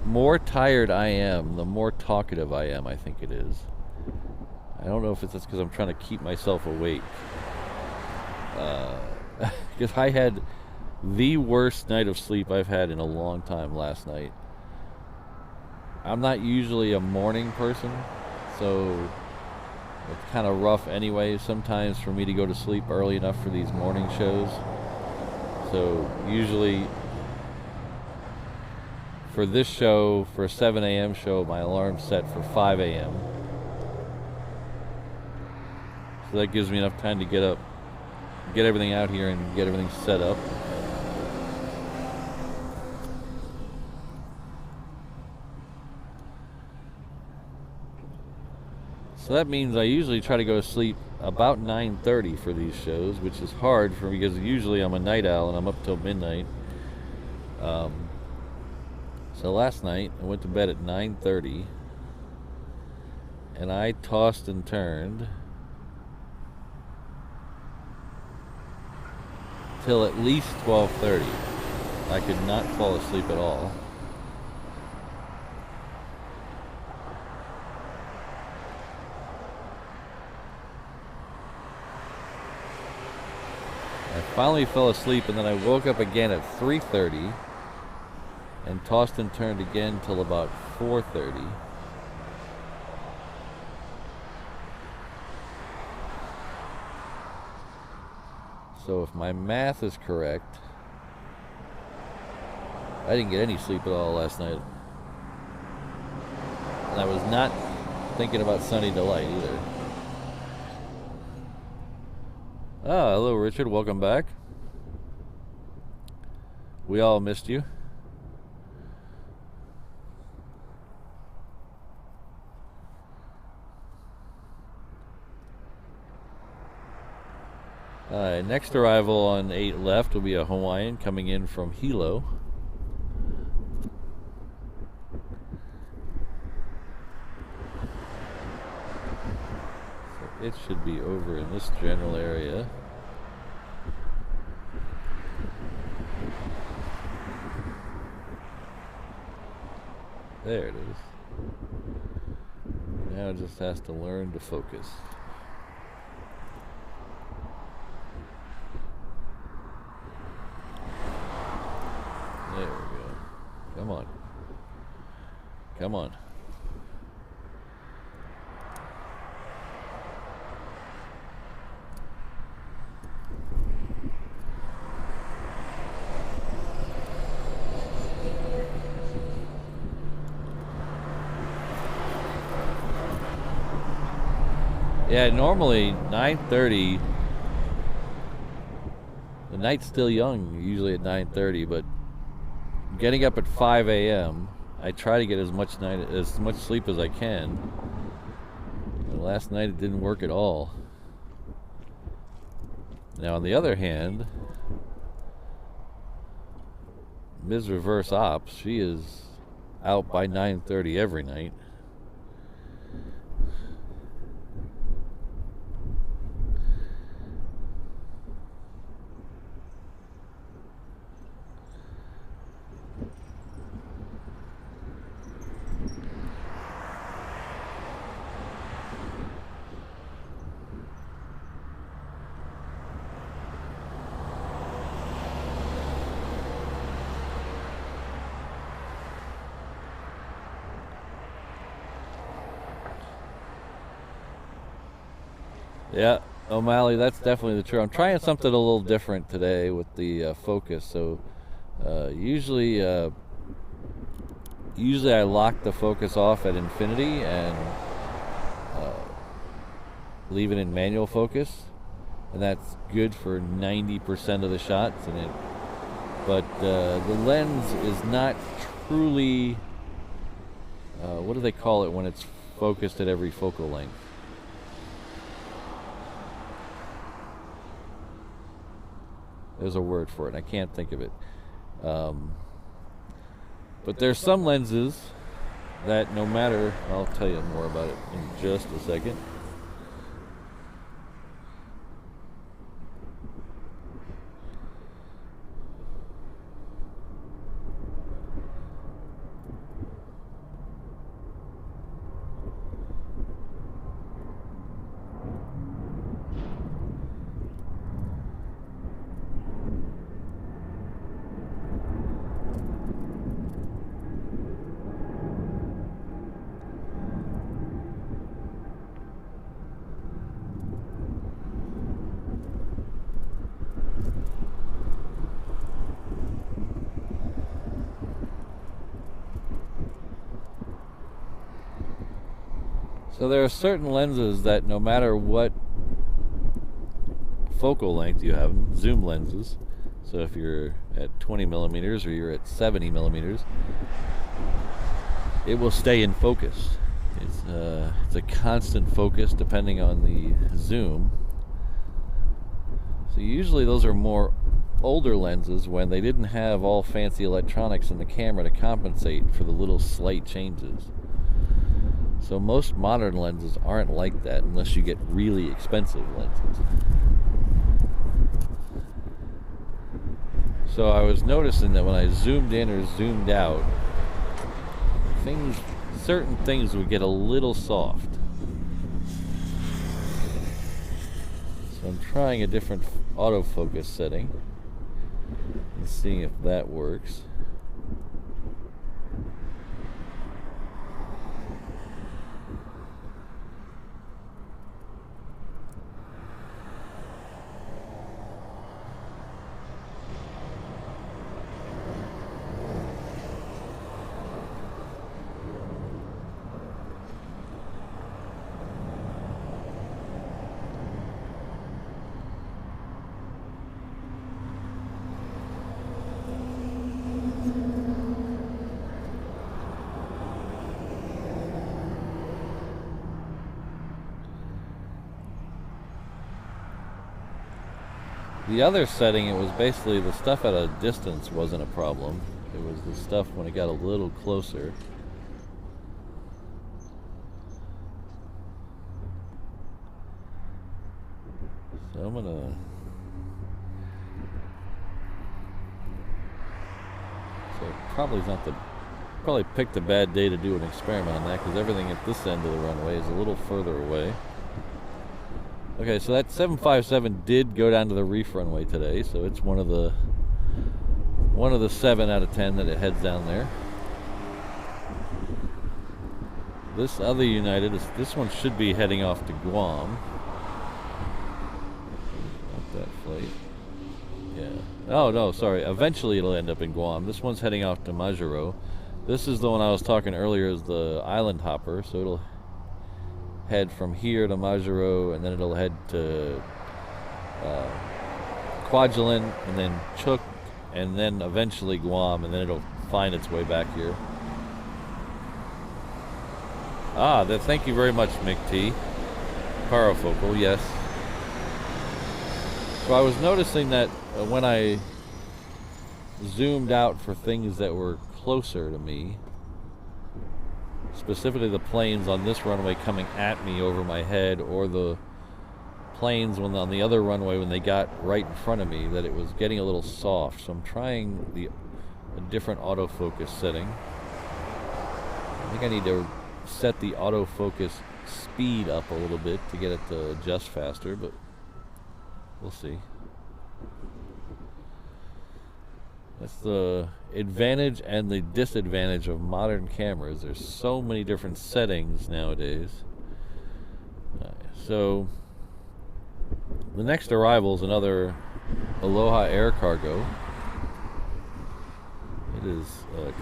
more tired I am, the more talkative I am, I think it is. I don't know if it's just because I'm trying to keep myself awake. Because I had the worst night of sleep I've had in a long time last night. I'm not usually a morning person, so it's kind of rough anyway sometimes for me to go to sleep early enough for these morning shows. So usually for this show, for a 7 a.m. show, my alarm's set for 5 a.m. So that gives me enough time to get up, get everything out here and get everything set up. So that means I usually try to go to sleep about 9:30 for these shows, which is hard for me because usually I'm a night owl and I'm up till midnight. So last night I went to bed at 9:30 and I tossed and turned till at least 12:30. I could not fall asleep at all. I finally fell asleep and then I woke up again at 3:30 and tossed and turned again till about 4:30. So if my math is correct, I didn't get any sleep at all last night. And I was not thinking about Sunny Delight either. Ah, hello Richard, welcome back. We all missed you. Next arrival on 8 left will be a Hawaiian coming in from Hilo. So it should be over in this general area. There it is. Now it just has to learn to focus. There we go. Come on. Come on. Yeah, normally 9:30. The night's still young, usually at 9:30, but getting up at 5 a.m. I try to get as much sleep as I can. And last night it didn't work at all. Now on the other hand, Ms. Reverse Ops, she is out by 9:30 every night. Yeah, O'Malley, that's definitely the truth. I'm trying something a little different today with the focus. So usually I lock the focus off at infinity and leave it in manual focus, and that's good for 90% of the shots. But the lens is not truly, what do they call it when it's focused at every focal length? There's a word for it. I can't think of it. But there's some lenses that no matter, I'll tell you more about it in just a second. So there are certain lenses that no matter what focal length you have, zoom lenses, so if you're at 20 millimeters or you're at 70 millimeters, it will stay in focus. It's a constant focus depending on the zoom. So usually those are more older lenses when they didn't have all fancy electronics in the camera to compensate for the little slight changes. So most modern lenses aren't like that unless you get really expensive lenses. So I was noticing that when I zoomed in or zoomed out, certain things would get a little soft. So I'm trying a different autofocus setting and seeing if that works. The other setting, it was basically the stuff at a distance wasn't a problem. It was the stuff when it got a little closer. So I'm gonna... So probably picked a bad day to do an experiment on that, because everything at this end of the runway is a little further away. Okay, so that 757 did go down to the reef runway today, so it's one of the 7 out of 10 that it heads down there. This other United, this one should be heading off to Guam. Not that flight. Yeah. Oh no, sorry. Eventually it'll end up in Guam. This one's heading off to Majuro. This is the one I was talking earlier, is the island hopper, so it'll head from here to Majuro, and then it'll head to Kwajalein, and then Chuuk, and then eventually Guam, and then it'll find its way back here. Thank you very much, Mick T. Parafocal, yes. So I was noticing that when I zoomed out for things that were closer to me, specifically the planes on this runway coming at me over my head, or the planes on the other runway when they got right in front of me, that it was getting a little soft. So I'm trying a different autofocus setting. I think I need to set the autofocus speed up a little bit to get it to adjust faster, but we'll see. That's the advantage and the disadvantage of modern cameras. There's so many different settings nowadays. So the next arrival is another Aloha Air Cargo. It is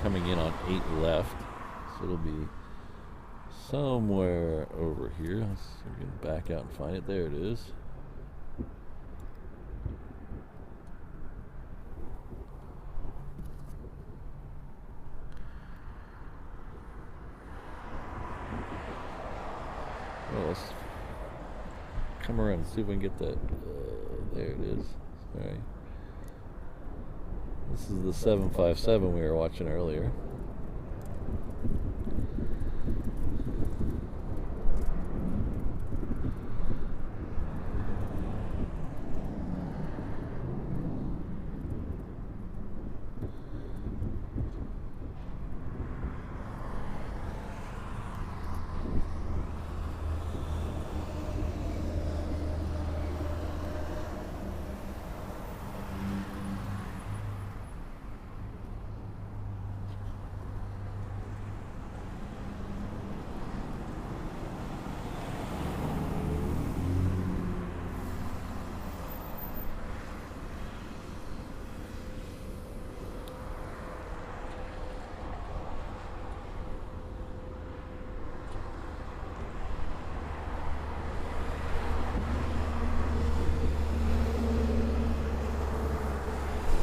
coming in on 8 left, so it'll be somewhere over here. Let's see if we can back out and find it. There it is. Well, let's come around and see if we can get that. There it is. Sorry. This is the 757 we were watching earlier.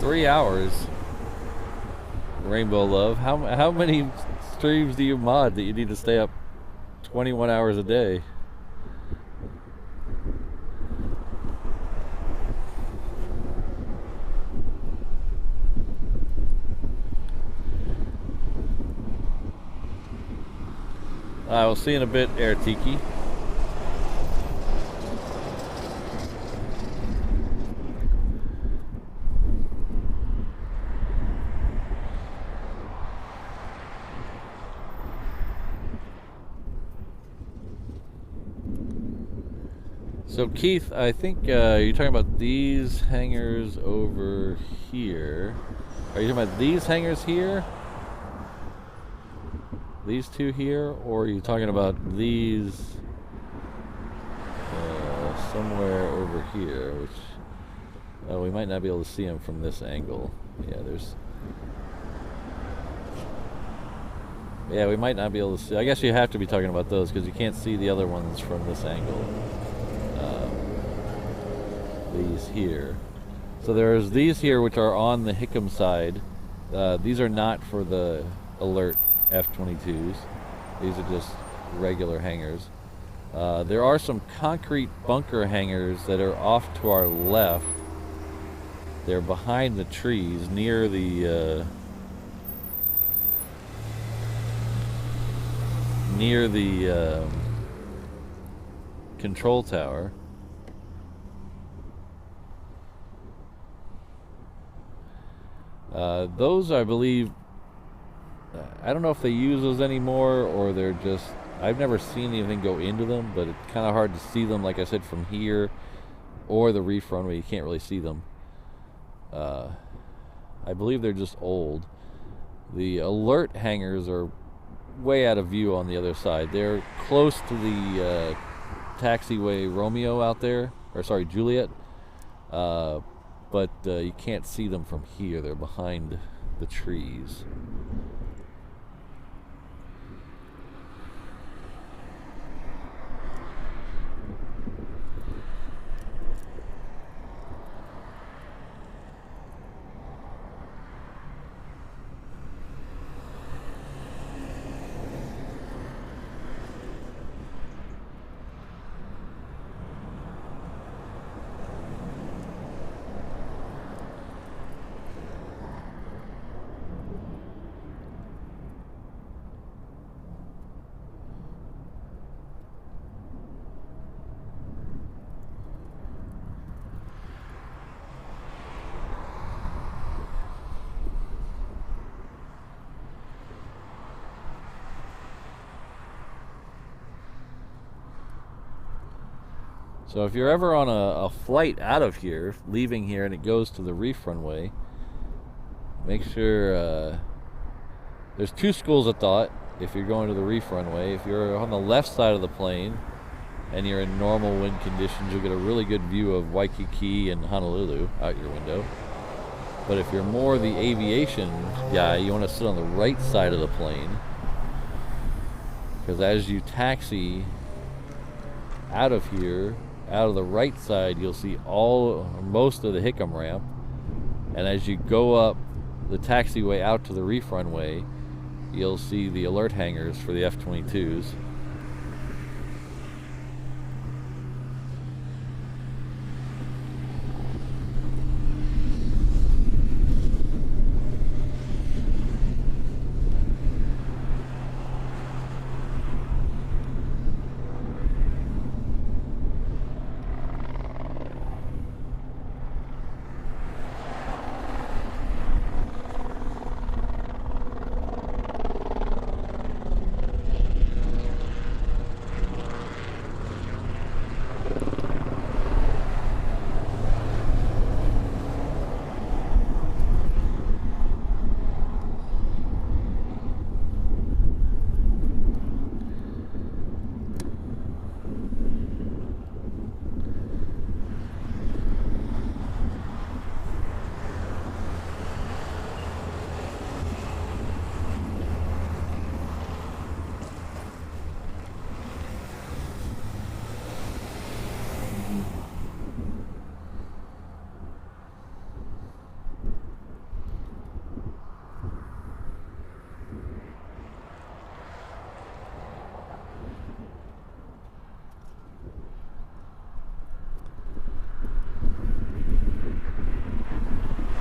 Three hours, Rainbow Love. How many streams do you mod that you need to stay up 21 hours a day? I will see you in a bit, Air Tiki. So Keith, I think you're talking about these hangars over here. Are you talking about these hangars here? These two here? Or are you talking about these somewhere over here, which we might not be able to see them from this angle. Yeah, we might not be able to see. I guess you have to be talking about those because you can't see the other ones from this angle. These here. So there's these here which are on the Hickam side. These are not for the alert F-22s. These are just regular hangars. There are some concrete bunker hangars that are off to our left. They're behind the trees near the control tower. Those, I believe, I don't know if they use those anymore or they're just, I've never seen anything go into them, but it's kind of hard to see them, like I said, from here or the reef runway. You can't really see them. I believe they're just old. The alert hangars are way out of view on the other side. They're close to the taxiway Romeo out there, or sorry, Juliet, but you can't see them from here. They're behind the trees. So if you're ever on a flight out of here, leaving here, and it goes to the reef runway, make sure there's two schools of thought if you're going to the reef runway. If you're on the left side of the plane and you're in normal wind conditions, you'll get a really good view of Waikiki and Honolulu out your window. But if you're more the aviation guy, you want to sit on the right side of the plane, because as you taxi out of here, out of the right side, you'll see most of the Hickam ramp, and as you go up the taxiway out to the reef runway, you'll see the alert hangars for the F-22s.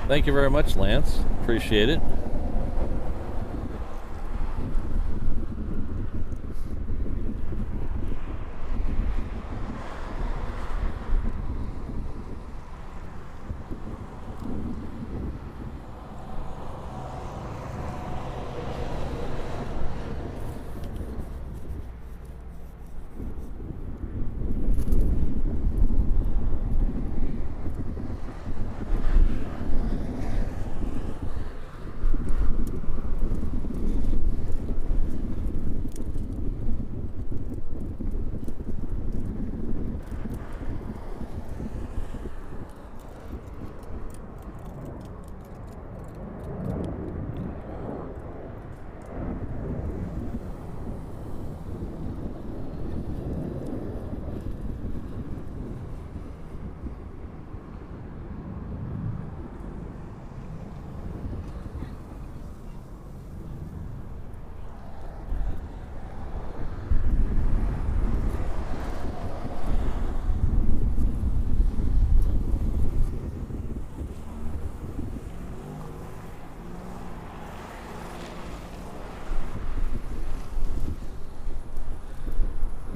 Thank you very much, Lance. Appreciate it.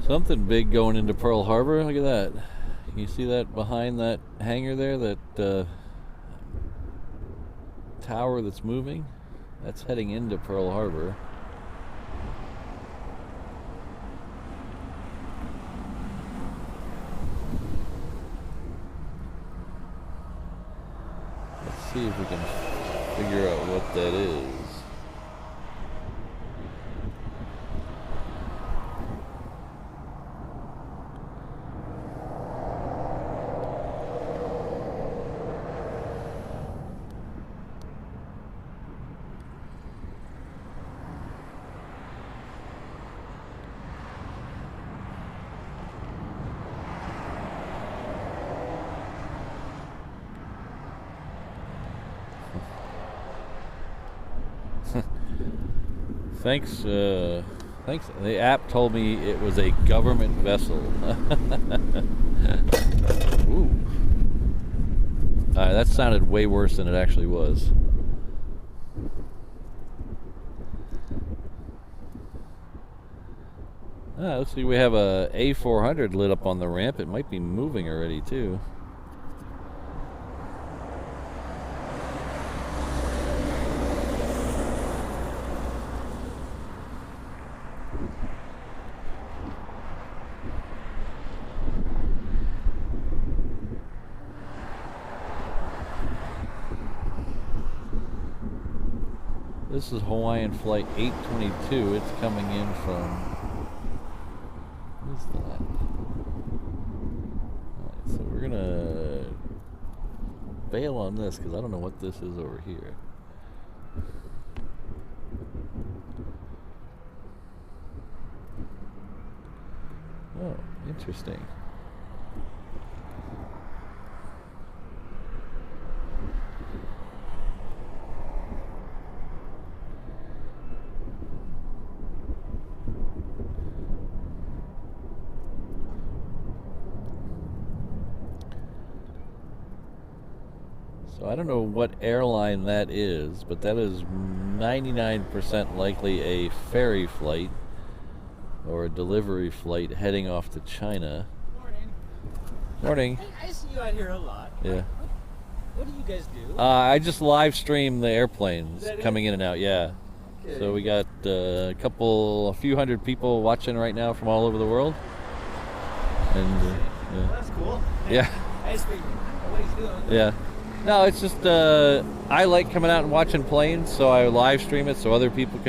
Something big going into Pearl Harbor. Look at that. Can you see that behind that hangar there? That tower that's moving? That's heading into Pearl Harbor. Let's see if we can figure out what that is. Thanks. The app told me it was a government vessel. Ooh. That sounded way worse than it actually was. Let's see. We have a A400 lit up on the ramp. It might be moving already too. This is Hawaiian flight 822. It's coming in from... What is that? Alright, so we're gonna bail on this because I don't know what this is over here. Oh, interesting. So I don't know what airline that is, but that is 99% likely a ferry flight or a delivery flight heading off to China. Morning. Morning. Hey, I see you out here a lot. Yeah. What do you guys do? I just live stream the airplanes coming in and out, yeah. Okay. So we got a few hundred people watching right now from all over the world. And Well, yeah. that's cool. Yeah. I just figured, what he's doing. Yeah. No, it's just I like coming out and watching planes, so I live stream it so other people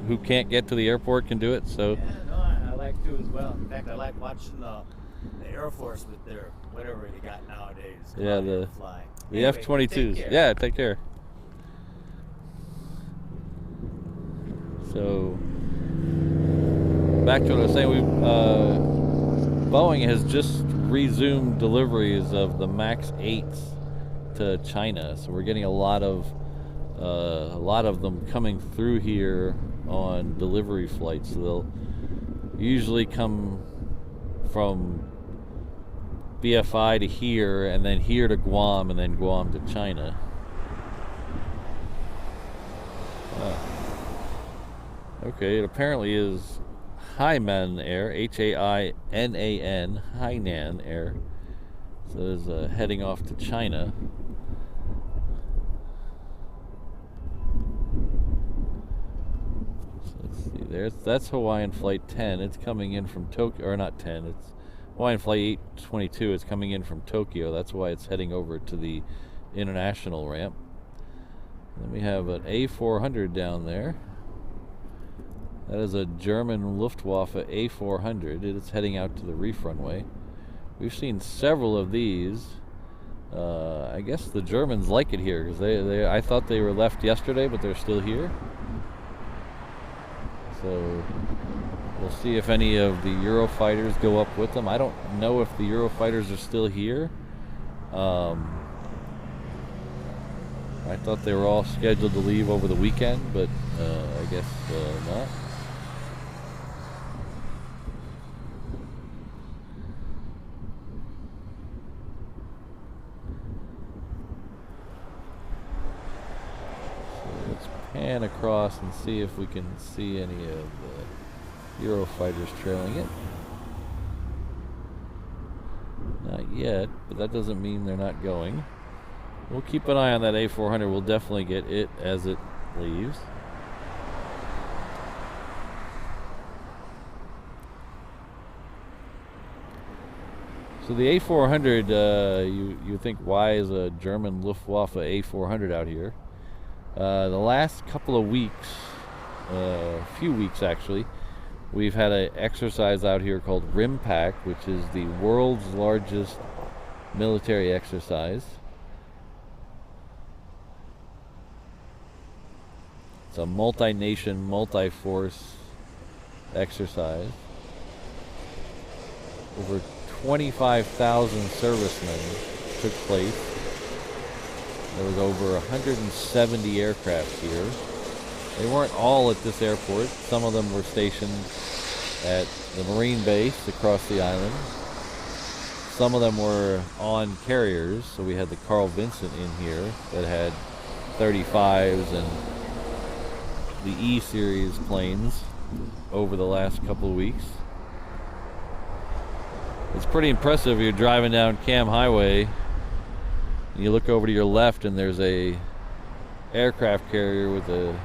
who can't get to the airport can do it. So Yeah, no, I like to as well. In fact, I like watching the Air Force with their whatever they got nowadays. Yeah, the fly. the Anyway, F-22s. take care. Yeah, take care. So back to what I was saying, Boeing has just resumed deliveries of the MAX 8s to China, so we're getting a lot of them coming through here on delivery flights. So they'll usually come from BFI to here, and then here to Guam, and then Guam to China. Okay, it apparently is Hainan Air, H-A-I-N-A-N, Hainan Air. So it is heading off to China. So let's see, that's Hawaiian Flight 10. It's coming in from Tokyo, or not 10, it's Hawaiian Flight 822. It's coming in from Tokyo. That's why it's heading over to the international ramp. Then we have an A400 down there. That is a German Luftwaffe A400. It is heading out to the reef runway. We've seen several of these. I guess the Germans like it here because I thought they were left yesterday, but they're still here. So we'll see if any of the Eurofighters go up with them. I don't know if the Eurofighters are still here. I thought they were all scheduled to leave over the weekend, but I guess not. Pan across and see if we can see any of the Eurofighters trailing it. yet, but that doesn't mean they're not going. We'll keep an eye on that A400. We'll definitely get it as it leaves. So the A400, you think, why is a German Luftwaffe A400 out here? The last couple of weeks, few weeks actually, we've had an exercise out here called RIMPAC, which is the world's largest military exercise. It's a multi-nation, multi-force exercise. Over 25,000 servicemen took place. There was over 170 aircraft here. They weren't all at this airport. Some of them were stationed at the Marine base across the island. Some of them were on carriers. So we had the Carl Vinson in here that had 35s and the E-series planes over the last couple of weeks. It's pretty impressive. You're driving down Cam Highway and you look over to your left and there's a aircraft carrier with a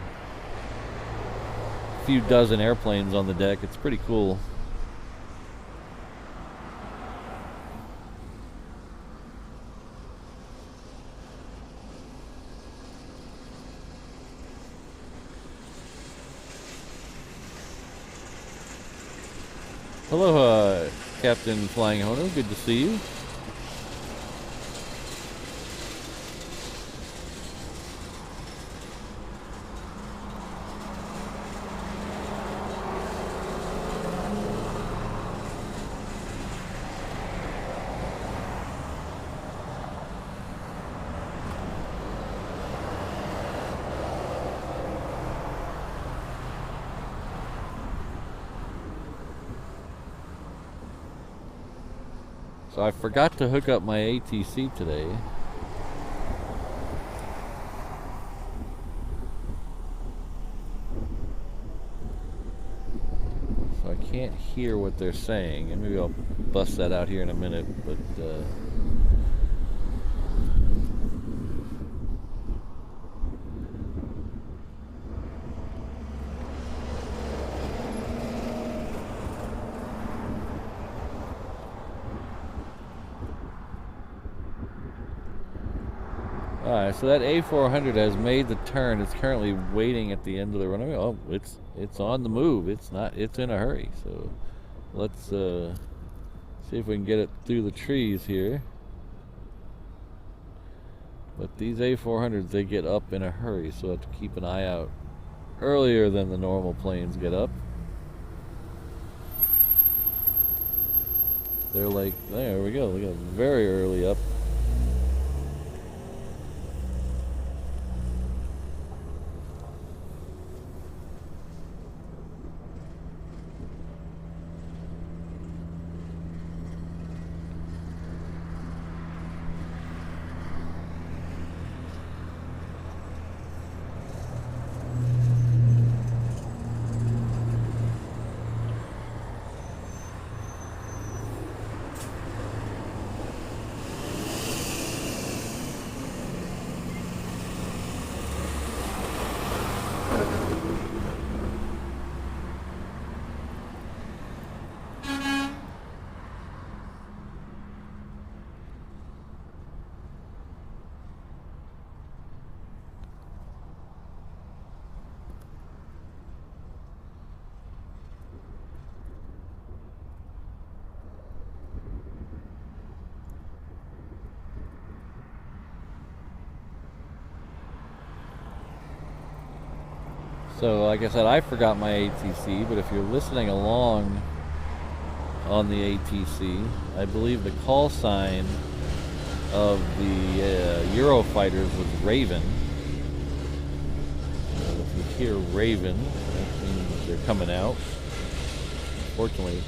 few dozen airplanes on the deck. It's pretty cool. Hello, Captain Flying Honu. Good to see you. So I forgot to hook up my ATC today. So I can't hear what they're saying. And maybe I'll bust that out here in a minute. But alright, so that A400 has made the turn. It's currently waiting at the end of the runway. Oh, it's on the move. It's in a hurry. So let's see if we can get it through the trees here. But these A400s, they get up in a hurry, so we'll have to keep an eye out earlier than the normal planes get up. They're like, there we go. They got very early up. So like I said, I forgot my ATC, but if you're listening along on the ATC, I believe the call sign of the Eurofighters was Raven. If you hear Raven, that means they're coming out. Fortunately,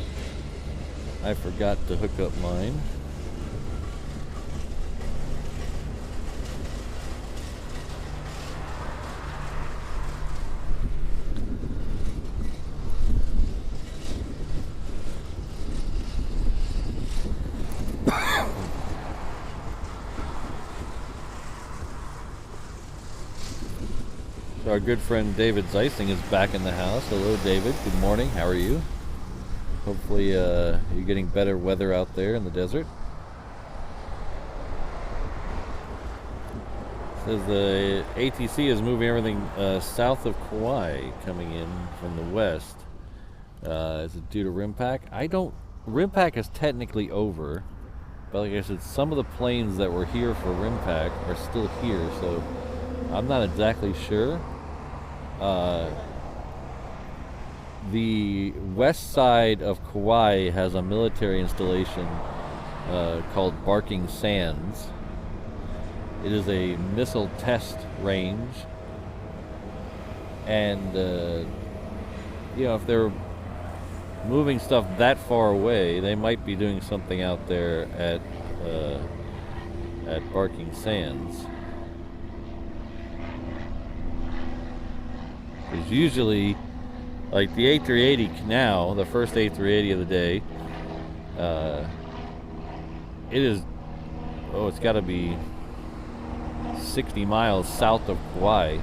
I forgot to hook up mine. Our good friend David Zeising is back in the house. Hello, David. Good morning. How are you? Hopefully you're getting better weather out there in the desert. Says the ATC is moving everything south of Kauai, coming in from the west. Is it due to RIMPAC? RIMPAC is technically over, but like I said, some of the planes that were here for RIMPAC are still here, so I'm not exactly sure. The west side of Kauai has a military installation called Barking Sands. It is a missile test range, and if they're moving stuff that far away, they might be doing something out there at Barking Sands. Because usually, like the A380 now, the first A380 of the day, it's got to be 60 miles south of Kauai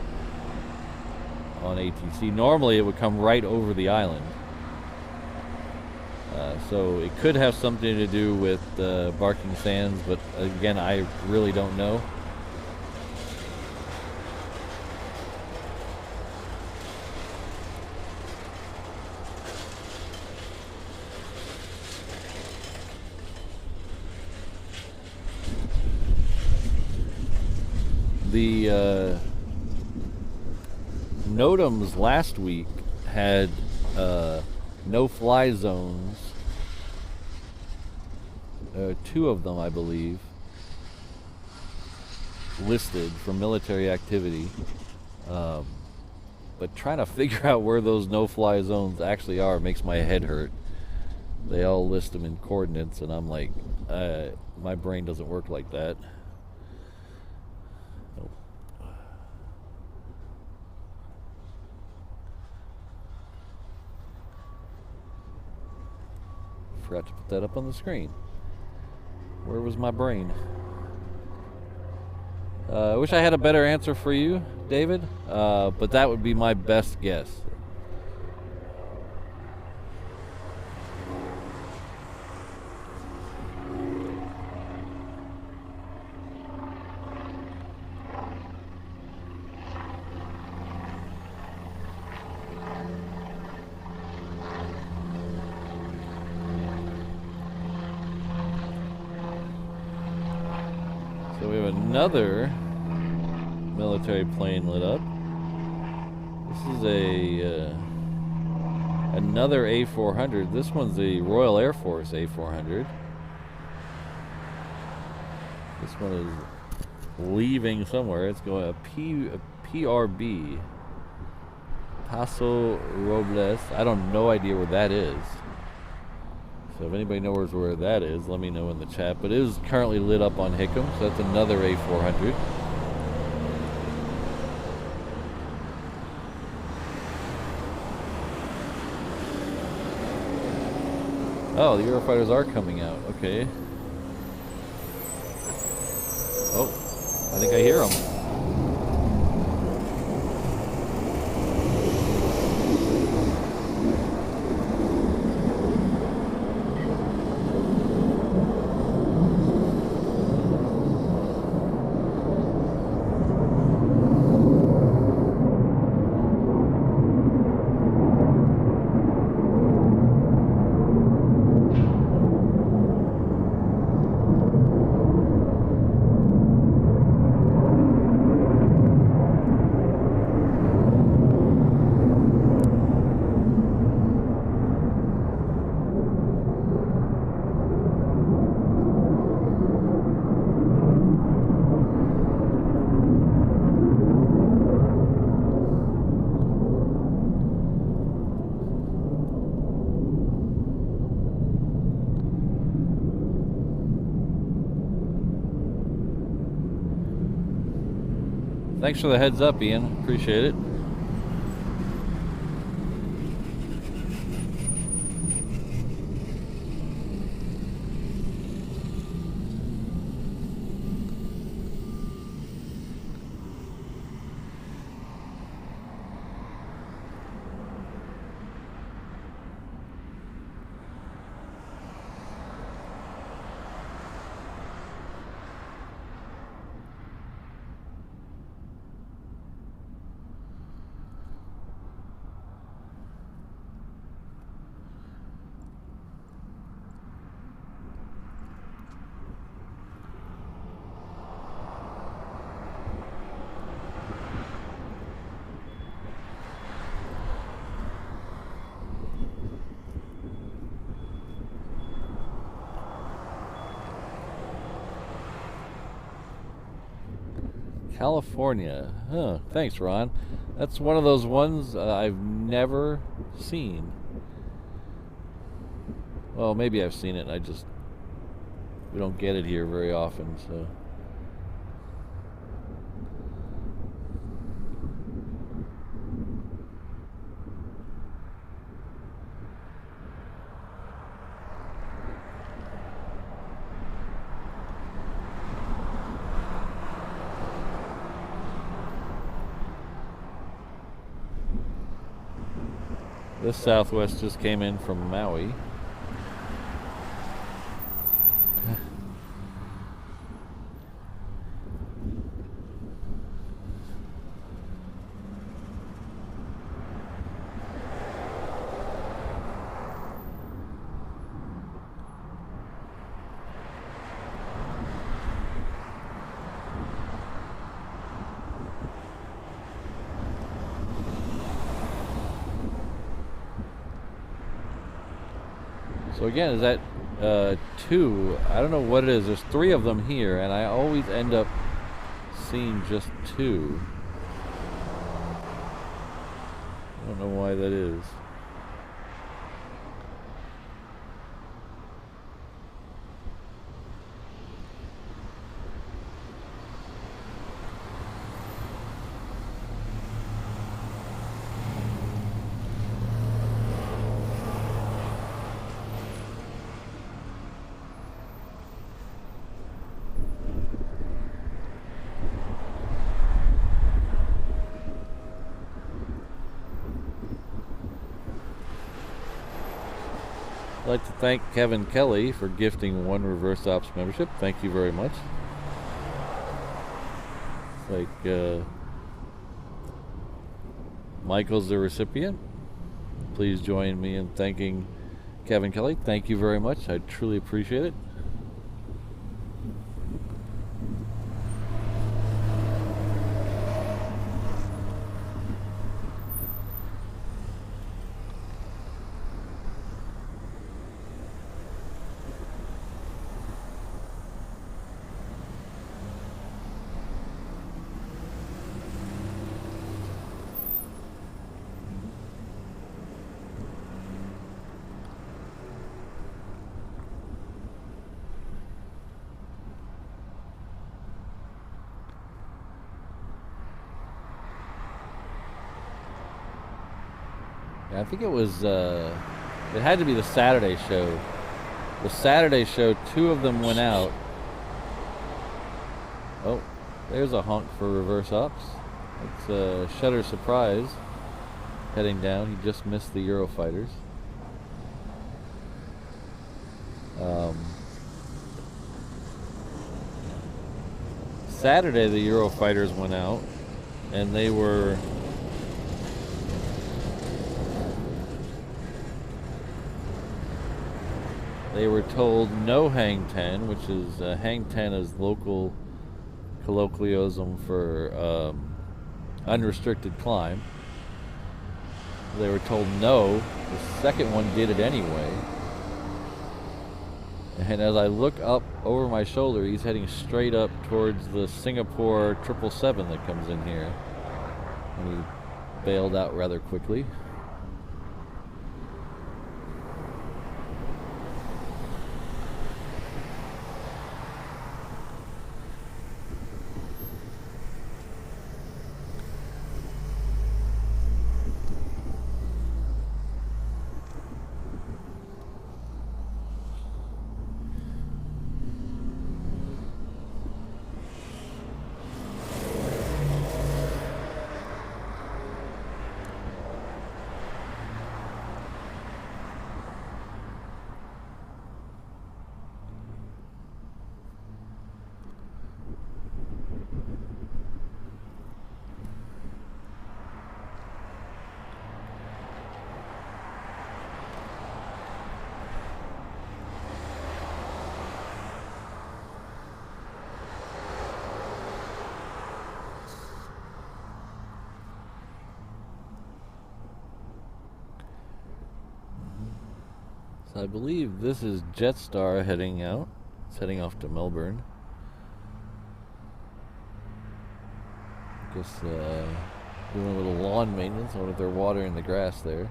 on ATC. Normally it would come right over the island. So it could have something to do with Barking Sands, but again, I really don't know. The NOTAMs last week had no-fly zones, 2 of them, I believe, listed for military activity. But trying to figure out where those no-fly zones actually are makes my head hurt. They all list them in coordinates, and I'm like, my brain doesn't work like that. Forgot to put that up on the screen. Where was my brain? I wish I had a better answer for you, David, but that would be my best guess. So we have another military plane lit up. This is another A400. This one's the Royal Air Force A400. This one is leaving somewhere. It's going a PRB. Paso Robles. I don't no idea where that is. So if anybody knows where that is, let me know in the chat. But it is currently lit up on Hickam, so that's another A400. Oh, the Eurofighters are coming out. Okay. Oh, I think I hear them. Thanks for the heads up, Ian. Appreciate it. California. Huh. Thanks, Ron. That's one of those ones I've never seen. Well, maybe I've seen it. We don't get it here very often, so. This Southwest just came in from Maui. So again, is that 2? I don't know what it is. There's 3 of them here, and I always end up seeing just 2. I don't know why that is. I'd like to thank Kevin Kelly for gifting 1 Reverse Ops membership. Thank you very much. It's like Michael's the recipient. Please join me in thanking Kevin Kelly. Thank you very much. I truly appreciate it. I think it was, it had to be the Saturday show. The Saturday show, 2 of them went out. Oh, there's a honk for Reverse Ops. It's Shutter Surprise heading down. He just missed the Eurofighters. Saturday the Eurofighters went out, and they were told no hang 10, which is hang 10 is local colloquialism for unrestricted climb. They were told no. The second one did it anyway. And as I look up over my shoulder, he's heading straight up towards the Singapore 777 that comes in here. And he bailed out rather quickly. I believe this is Jetstar heading out. It's heading off to Melbourne. Guess doing a little lawn maintenance. I wonder if they're watering the grass there.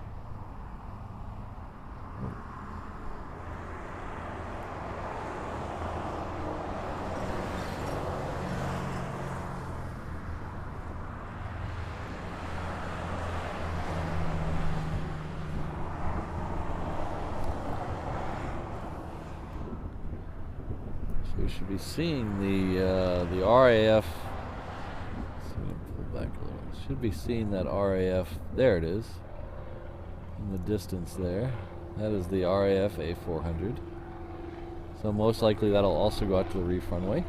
So we should be seeing the RAF. Pull back a little. Should be seeing that RAF. There it is. In the distance there. That is the RAF A400. So most likely that'll also go out to the reef runway.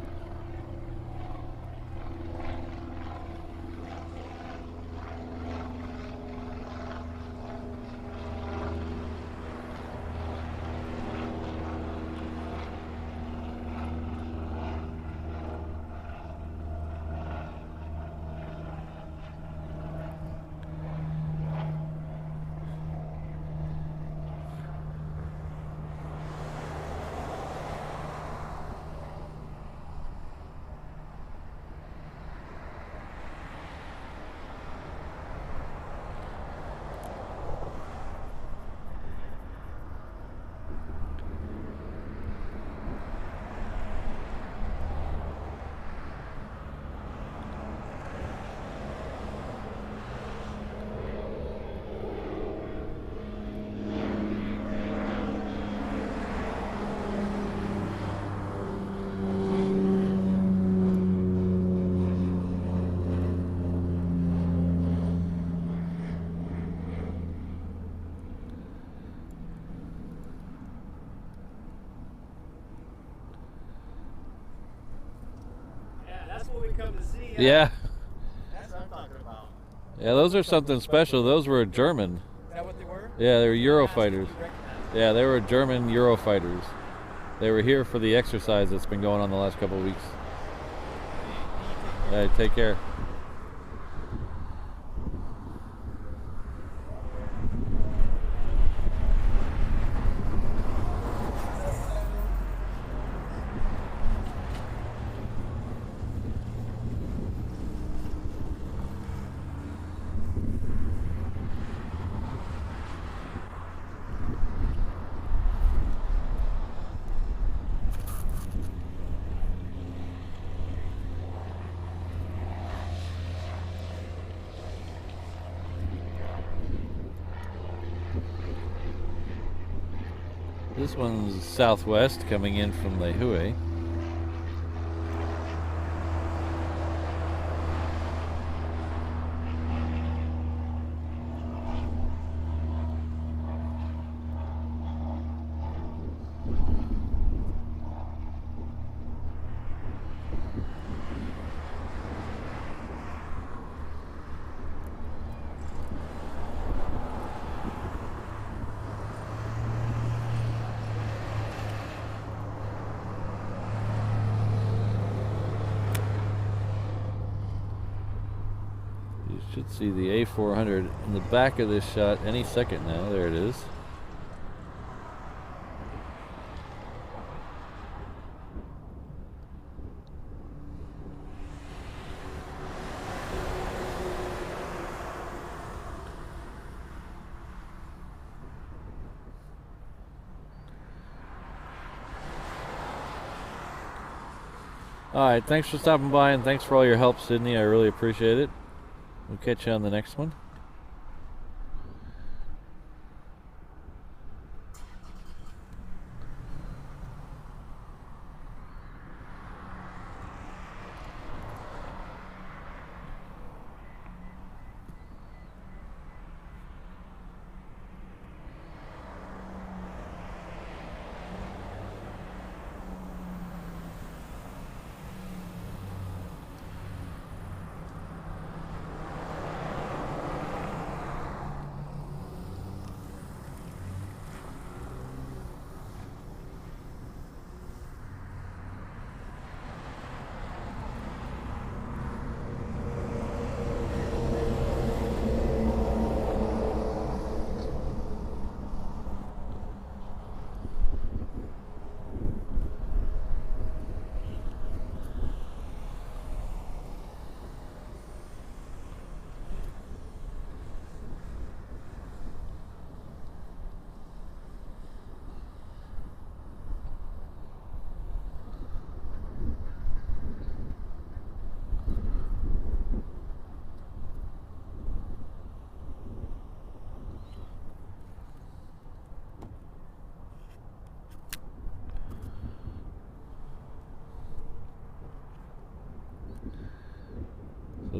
That's what we come to see. Huh? Yeah. That's what I'm talking about. Yeah, those are something special. Those were German. Is that what they were? Yeah, they were Eurofighters. Yeah, they were German Eurofighters. They were here for the exercise that's been going on the last couple of weeks. Hey, take care. This one's southwest coming in from Lehue. You should see the A400 in the back of this shot any second now. There it is. All right, thanks for stopping by and thanks for all your help, Sydney. I really appreciate it. We'll catch you on the next one.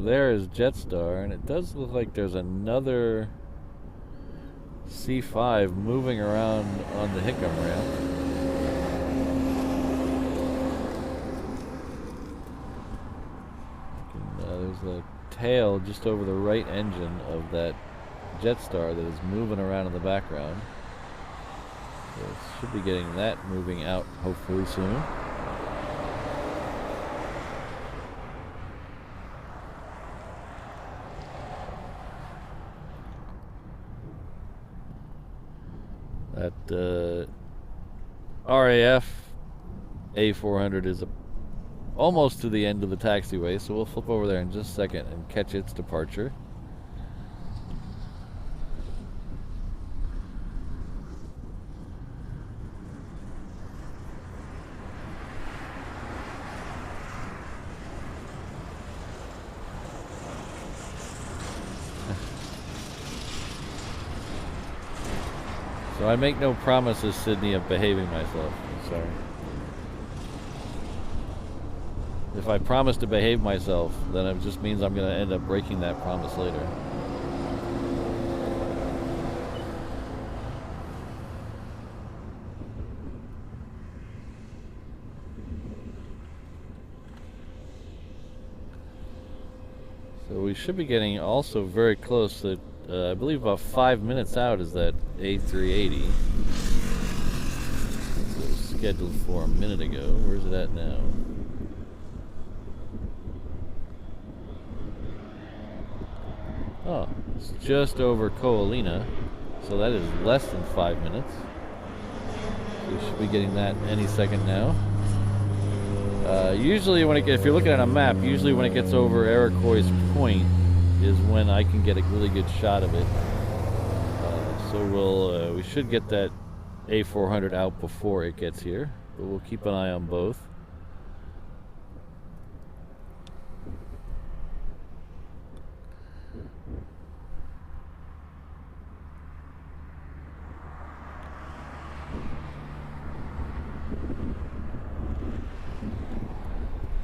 there is Jetstar, and it does look like there's another C5 moving around on the Hickam ramp. There's a tail just over the right engine of that Jetstar that is moving around in the background. So should be getting that moving out hopefully soon. That RAF A400 is almost to the end of the taxiway, so we'll flip over there in just a second and catch its departure. So I make no promises, Sydney, of behaving myself. I'm sorry. If I promise to behave myself, then it just means I'm going to end up breaking that promise later. So we should be getting also very close to, I believe about 5 minutes out is that A380. It was scheduled for a minute ago. Where's it at now? Oh, it's just over Ko'olina, so that is less than 5 minutes. So we should be getting that any second now. Usually, if you're looking at a map, usually when it gets over Iroquois Point is when I can get a really good shot of it. So we should get that A400 out before it gets here, but we'll keep an eye on both.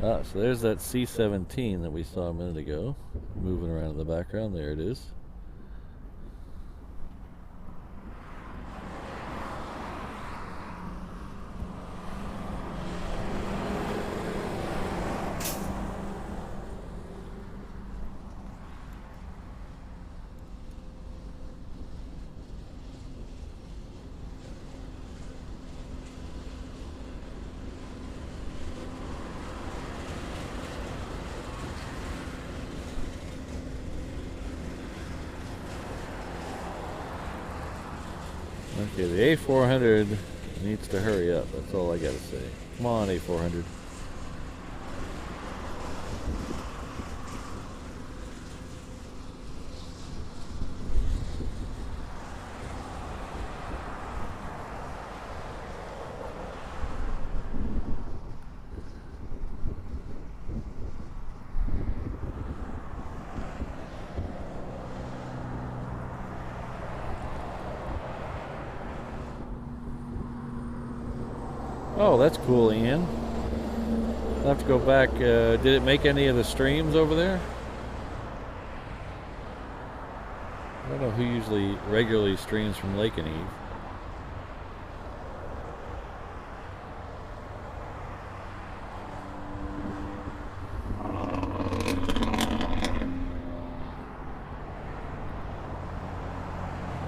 Ah, so there's that C-17 that we saw a minute ago, moving around in the background. There it is. Okay, the A400 needs to hurry up. That's all I gotta say. Come on, A400. Oh, that's cool, Ian. I'll have to go back. Did it make any of the streams over there? I don't know who usually regularly streams from Lake and Eve.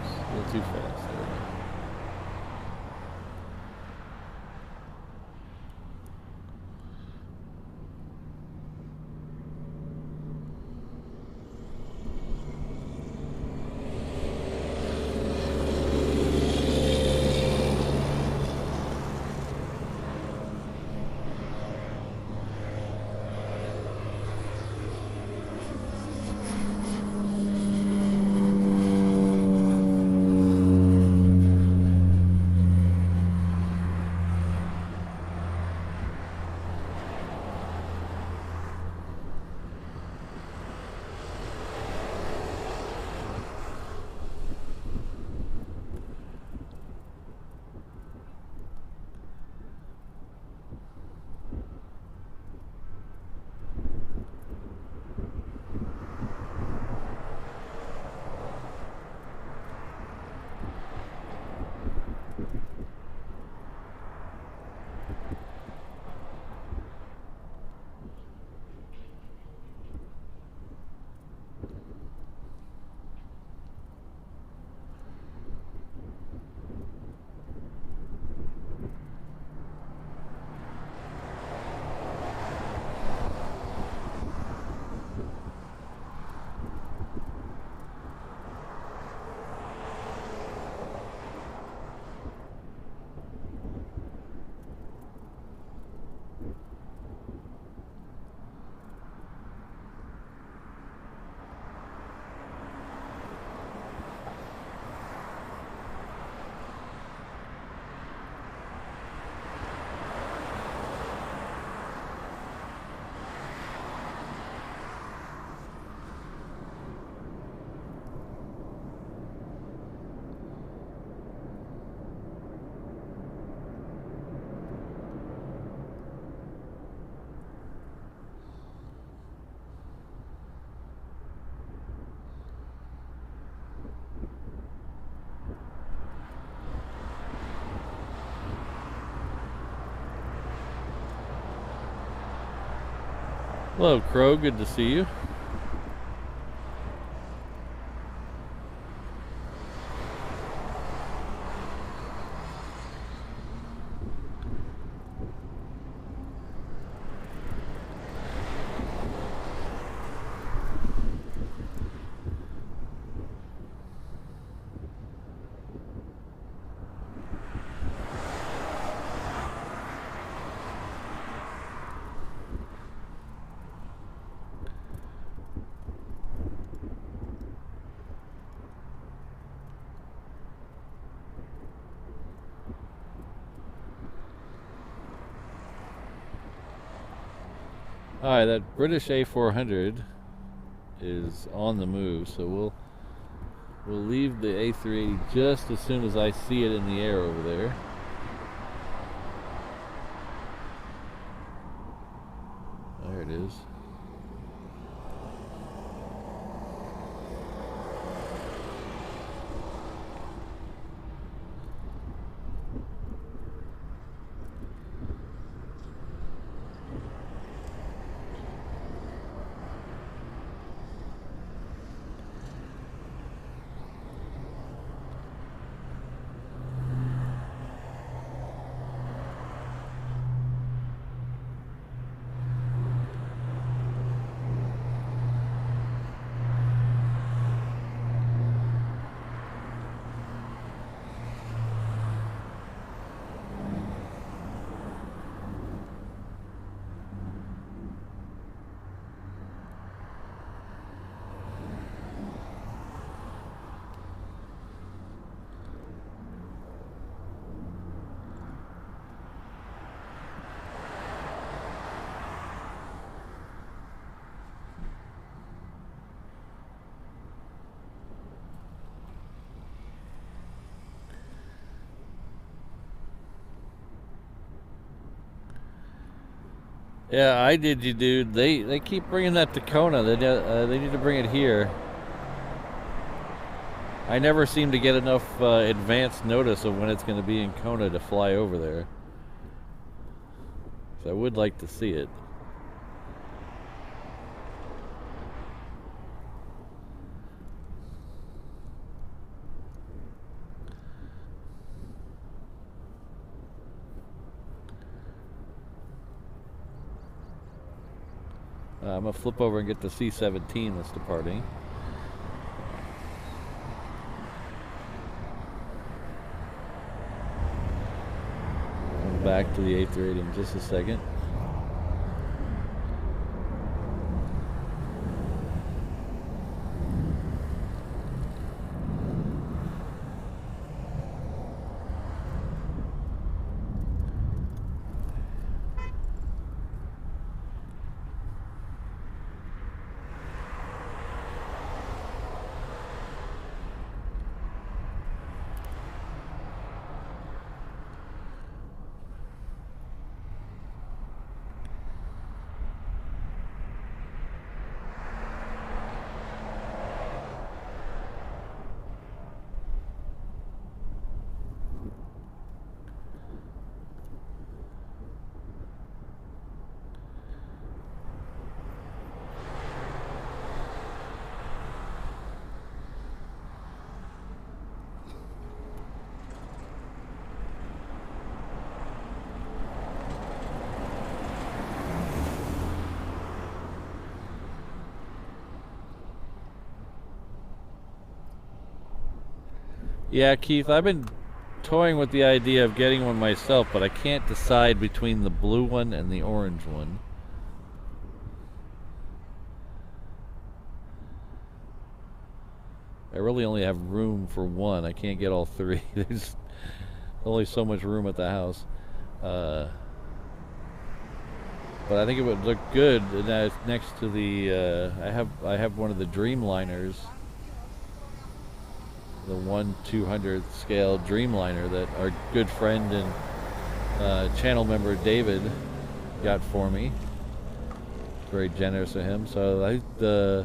It's a little too fast there. Hello, Crow. Good to see you. Alright, that British A400 is on the move, so we'll leave the A380 just as soon as I see it in the air over there. There it is. Yeah, I did, you dude. They keep bringing that to Kona. They need to bring it here. I never seem to get enough advance notice of when it's going to be in Kona to fly over there. So I would like to see it. I'm going to flip over and get the C-17 that's departing. Come back to the A380 in just a second. Yeah, Keith, I've been toying with the idea of getting one myself, but I can't decide between the blue one and the orange one. I really only have room for one. I can't get all three. There's only so much room at the house. But I think it would look good next to the. I have one of the Dreamliners, the 1/200th scale Dreamliner that our good friend and channel member David got for me. Very generous of him. So I think the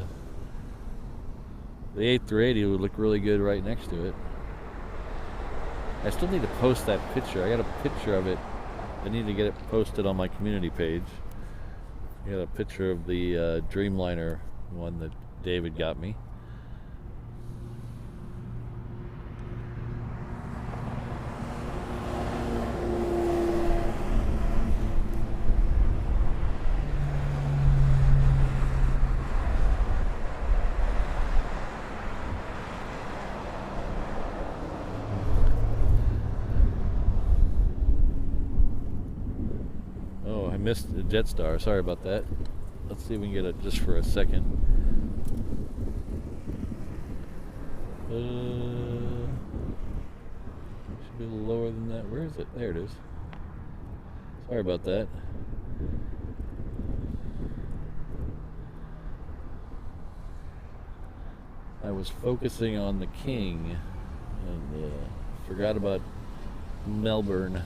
A380 would look really good right next to it. I still need to post that picture. I got a picture of it. I need to get it posted on my community page. Got a picture of the Dreamliner one that David got me. Oh, I missed the Jetstar. Sorry about that. Let's see if we can get it just for a second. Should be a little lower than that. Where is it? There it is. Sorry about that. I was focusing on the King and forgot about Melbourne.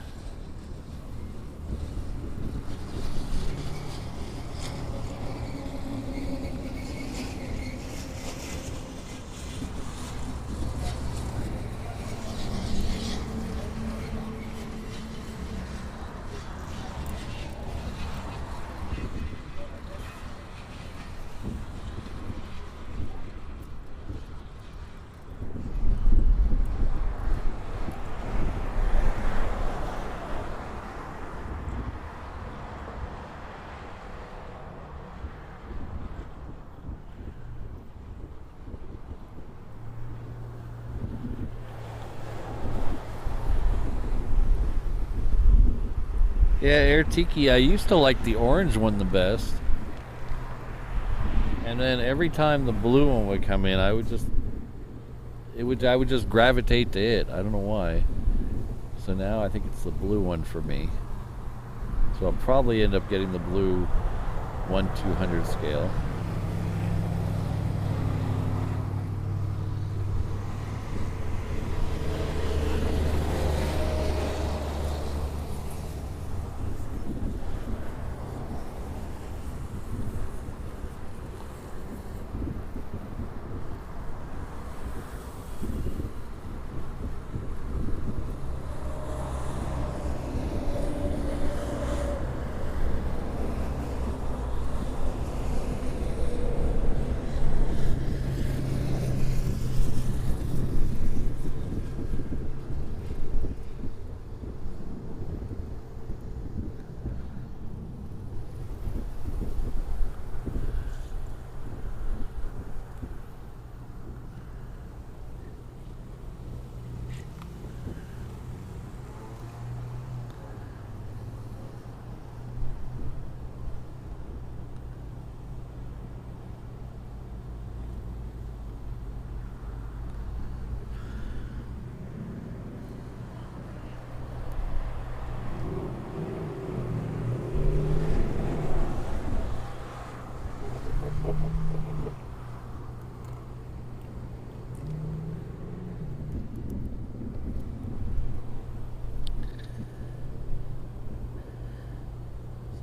Yeah, Air Tiki, I used to like the orange one the best. And then every time the blue one would come in, I would just gravitate to it. I don't know why. So now I think it's the blue one for me. So I'll probably end up getting the blue 1/200 scale.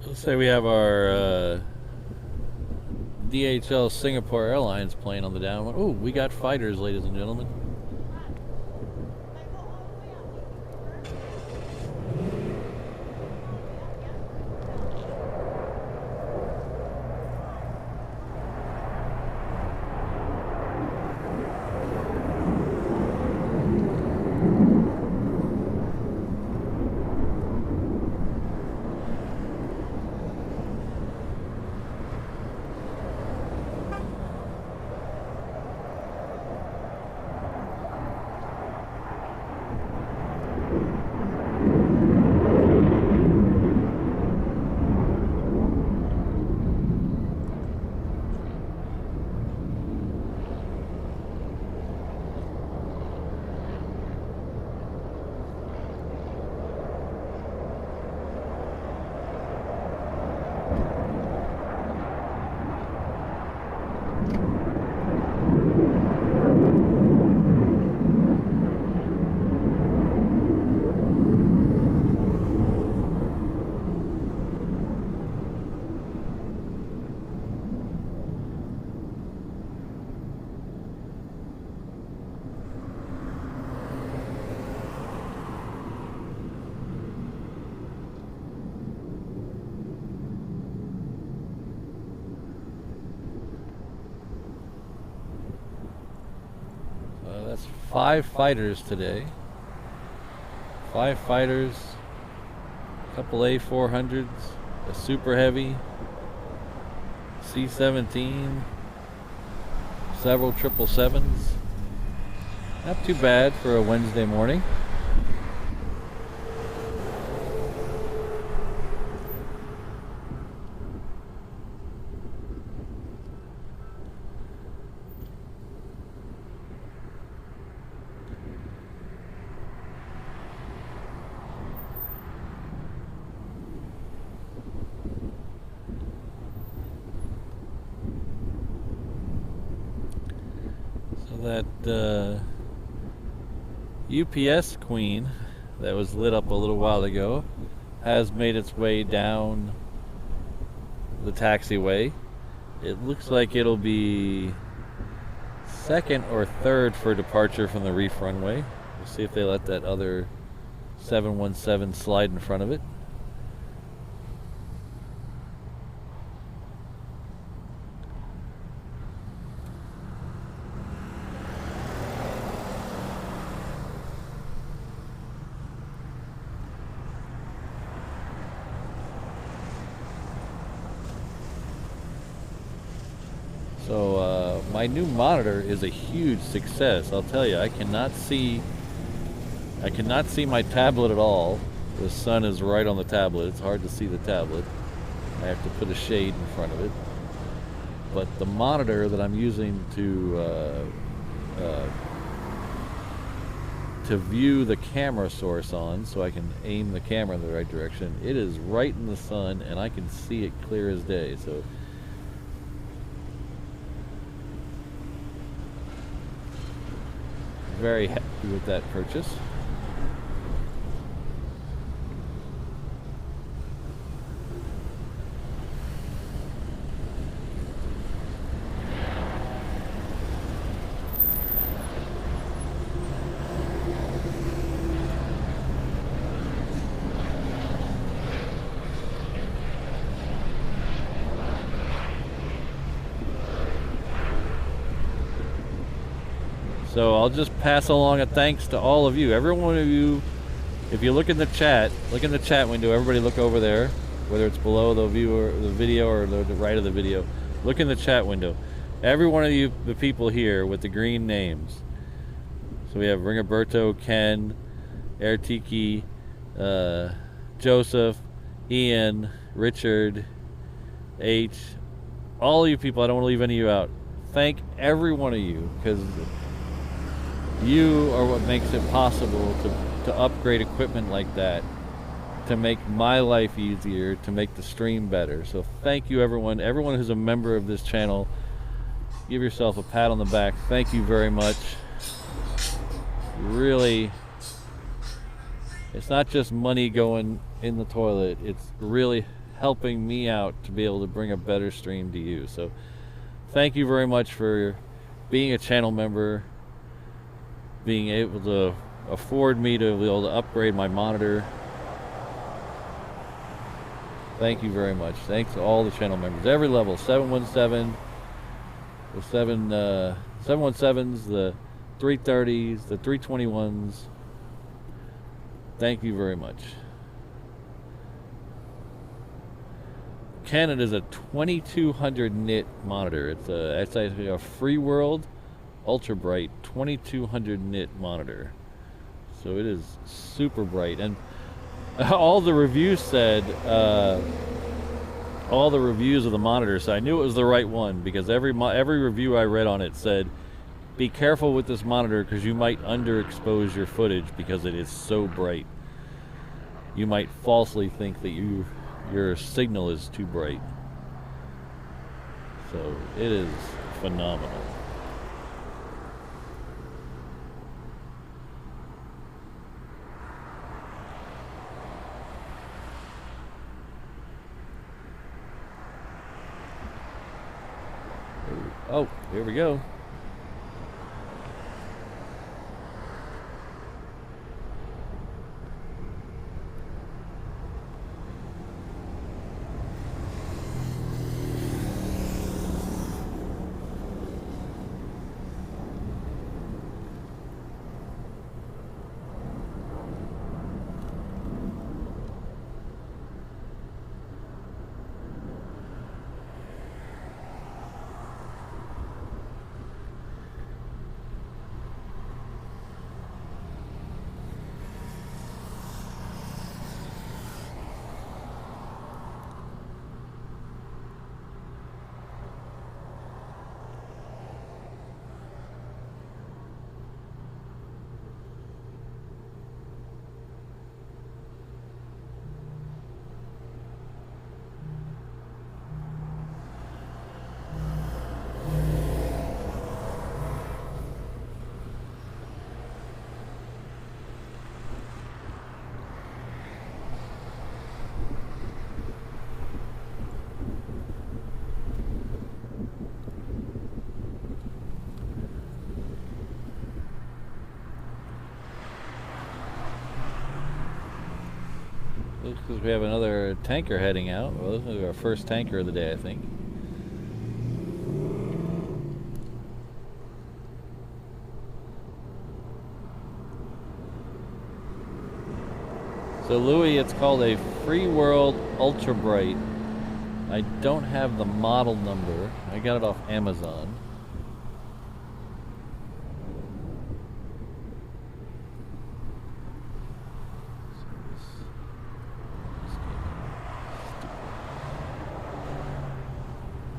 Let's say we have our DHL Singapore Airlines plane on the down one. Oh, we got fighters, ladies and gentlemen. 5 fighters today. 5 fighters, a couple A400s, a super heavy, C-17, several 777s. Not too bad for a Wednesday morning. That UPS Queen that was lit up a little while ago has made its way down the taxiway. It looks like it'll be second or third for departure from the reef runway. We'll see if they let that other 717 slide in front of it. So my new monitor is a huge success. I'll tell you, I cannot see my tablet at all. The sun is right on the tablet. It's hard to see the tablet. I have to put a shade in front of it. But the monitor that I'm using to view the camera source on, so I can aim the camera in the right direction, it is right in the sun and I can see it clear as day. So very happy with that purchase. So I'll just pass along a thanks to all of you. Every one of you, if you look in the chat window, everybody look over there, whether it's below the video or the right of the video. Look in the chat window. Every one of you, the people here with the green names. So we have Ringoberto, Ken, Airtiki, Joseph, Ian, Richard, H, all of you people. I don't want to leave any of you out. Thank every one of you, because you are what makes it possible to upgrade equipment like that, to make my life easier, to make the stream better. So thank you, everyone who's a member of this channel. Give yourself a pat on the back. Thank you very much. Really, it's not just money going in the toilet, it's really helping me out to be able to bring a better stream to you. So thank you very much for being a channel member, being able to afford me to be able to upgrade my monitor. Thank you very much. Thanks to all the channel members, every level, 717, the 717s, the 330s, the 321s. Thank you very much. Canon is a 2200 nit monitor. It's a Free World ultra bright 2200 nit monitor, so it is super bright. And all the reviews said, all the reviews of the monitor, so I knew it was the right one, because every review I read on it said, be careful with this monitor because you might underexpose your footage because it is so bright. You might falsely think that your signal is too bright. So it is phenomenal. Oh, here we go. because we have another tanker heading out. Well, this is our first tanker of the day, I think. So Louis, it's called a Free World Ultra Bright. I don't have the model number. I got it off Amazon.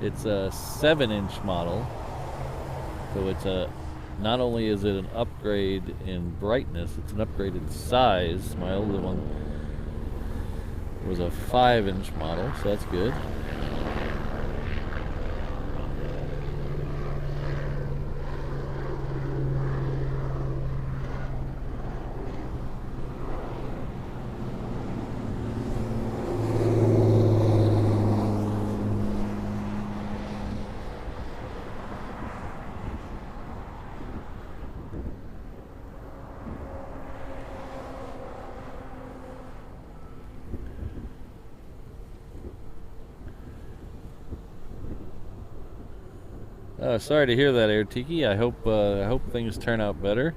It's a 7-inch model, so it's a, not only is it an upgrade in brightness, it's an upgrade in size. My older one was a 5-inch model, so that's good. Sorry to hear that, Air Tiki. I hope things turn out better.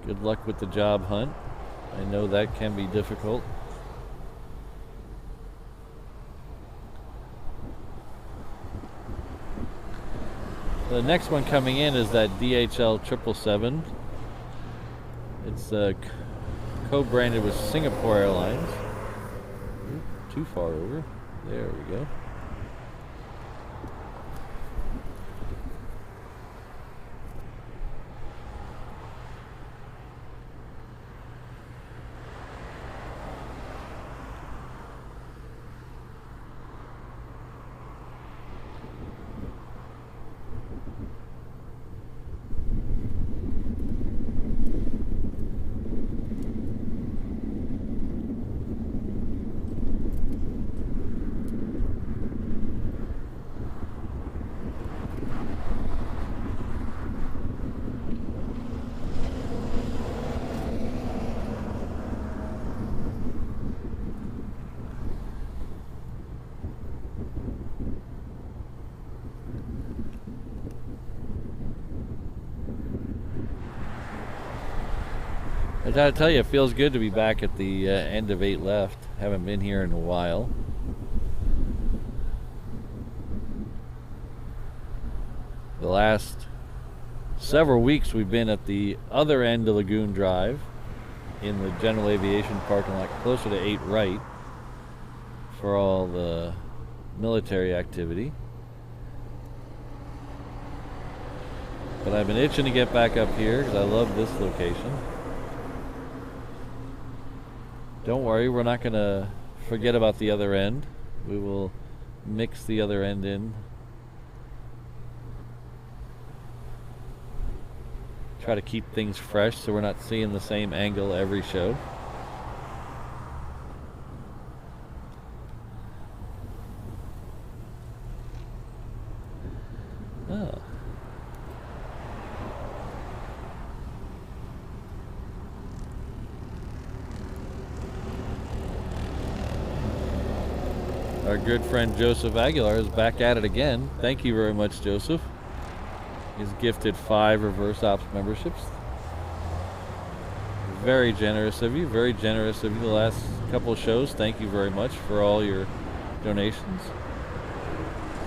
Good luck with the job hunt. I know that can be difficult. The next one coming in is that DHL 777. It's co-branded with Singapore Airlines. Ooh, too far over. There we go. I gotta tell you, it feels good to be back at the end of 8 left. Haven't been here in a while. The last several weeks we've been at the other end of Lagoon Drive in the general aviation parking lot, closer to 8 right, for all the military activity. But I've been itching to get back up here because I love this location. Don't worry, we're not going to forget about the other end. We will mix the other end in. Try to keep things fresh so we're not seeing the same angle every show. Oh. Our good friend Joseph Aguilar is back at it again. Thank you very much, Joseph. He's gifted 5 reverse ops memberships. Very generous of you. Very generous of you the last couple of shows. Thank you very much for all your donations.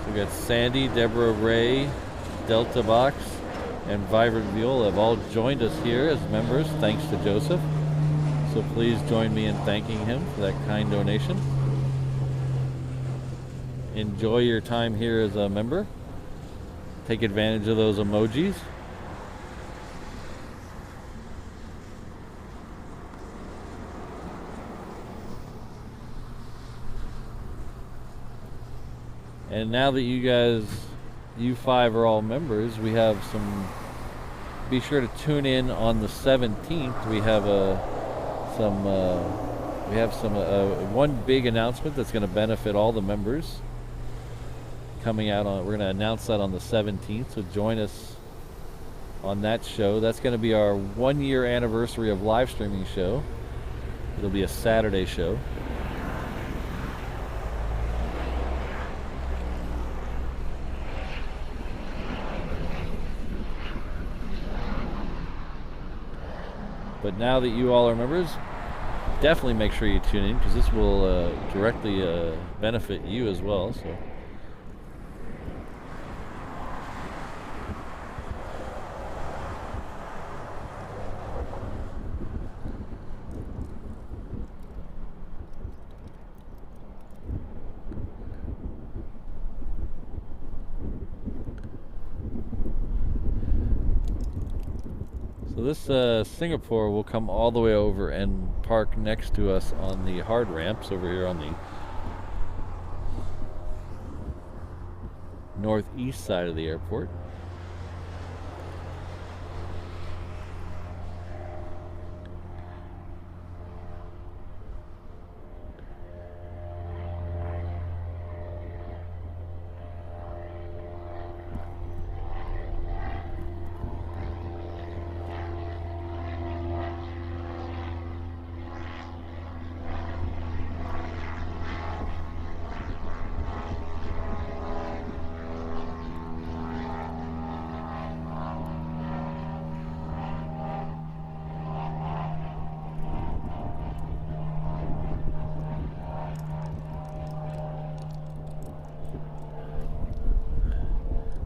So we got Sandy, Deborah Ray, Delta Box, and Vibrant Viola have all joined us here as members, thanks to Joseph. So please join me in thanking him for that kind donation. Enjoy your time here as a member. Take advantage of those emojis. And now that you 5 are all members, we have some, be sure to tune in on the 17th. We have one big announcement that's going to benefit all the members. Coming out on, we're going to announce that on the 17th, so join us on that show. That's going to be our 1-year anniversary of live streaming show. It'll be a Saturday show. But now that you all are members, definitely make sure you tune in, because this will directly benefit you as well. So this Singapore will come all the way over and park next to us on the hard ramps over here on the northeast side of the airport.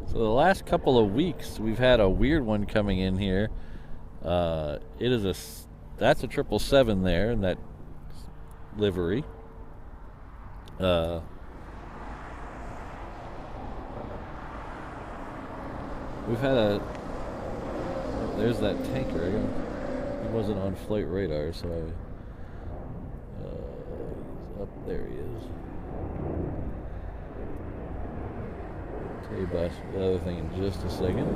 So the last couple of weeks, we've had a weird one coming in here. That's a 777 there in that livery. We've had there's that tanker. He wasn't on flight radar, so he's up there. He is. Tell you about the other thing in just a second.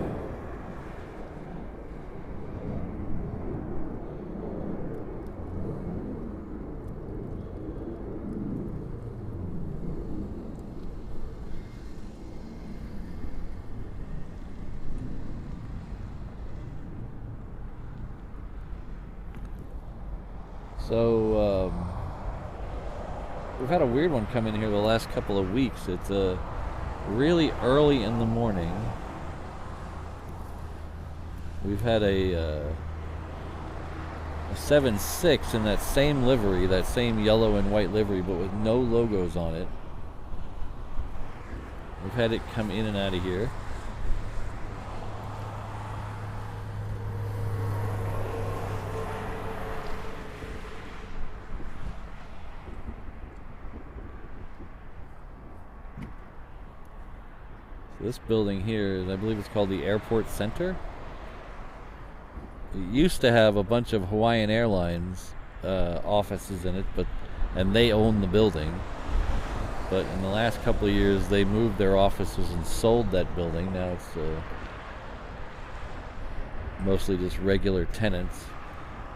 So we've had a weird one come in here the last couple of weeks. It's really early in the morning. We've had a 7.6 in that same livery, that same yellow and white livery, but with no logos on it. We've had it come in and out of here. This building here, I believe it's called the Airport Center. It used to have a bunch of Hawaiian Airlines offices in it, and they own the building. But in the last couple of years, they moved their offices and sold that building. Now it's mostly just regular tenants.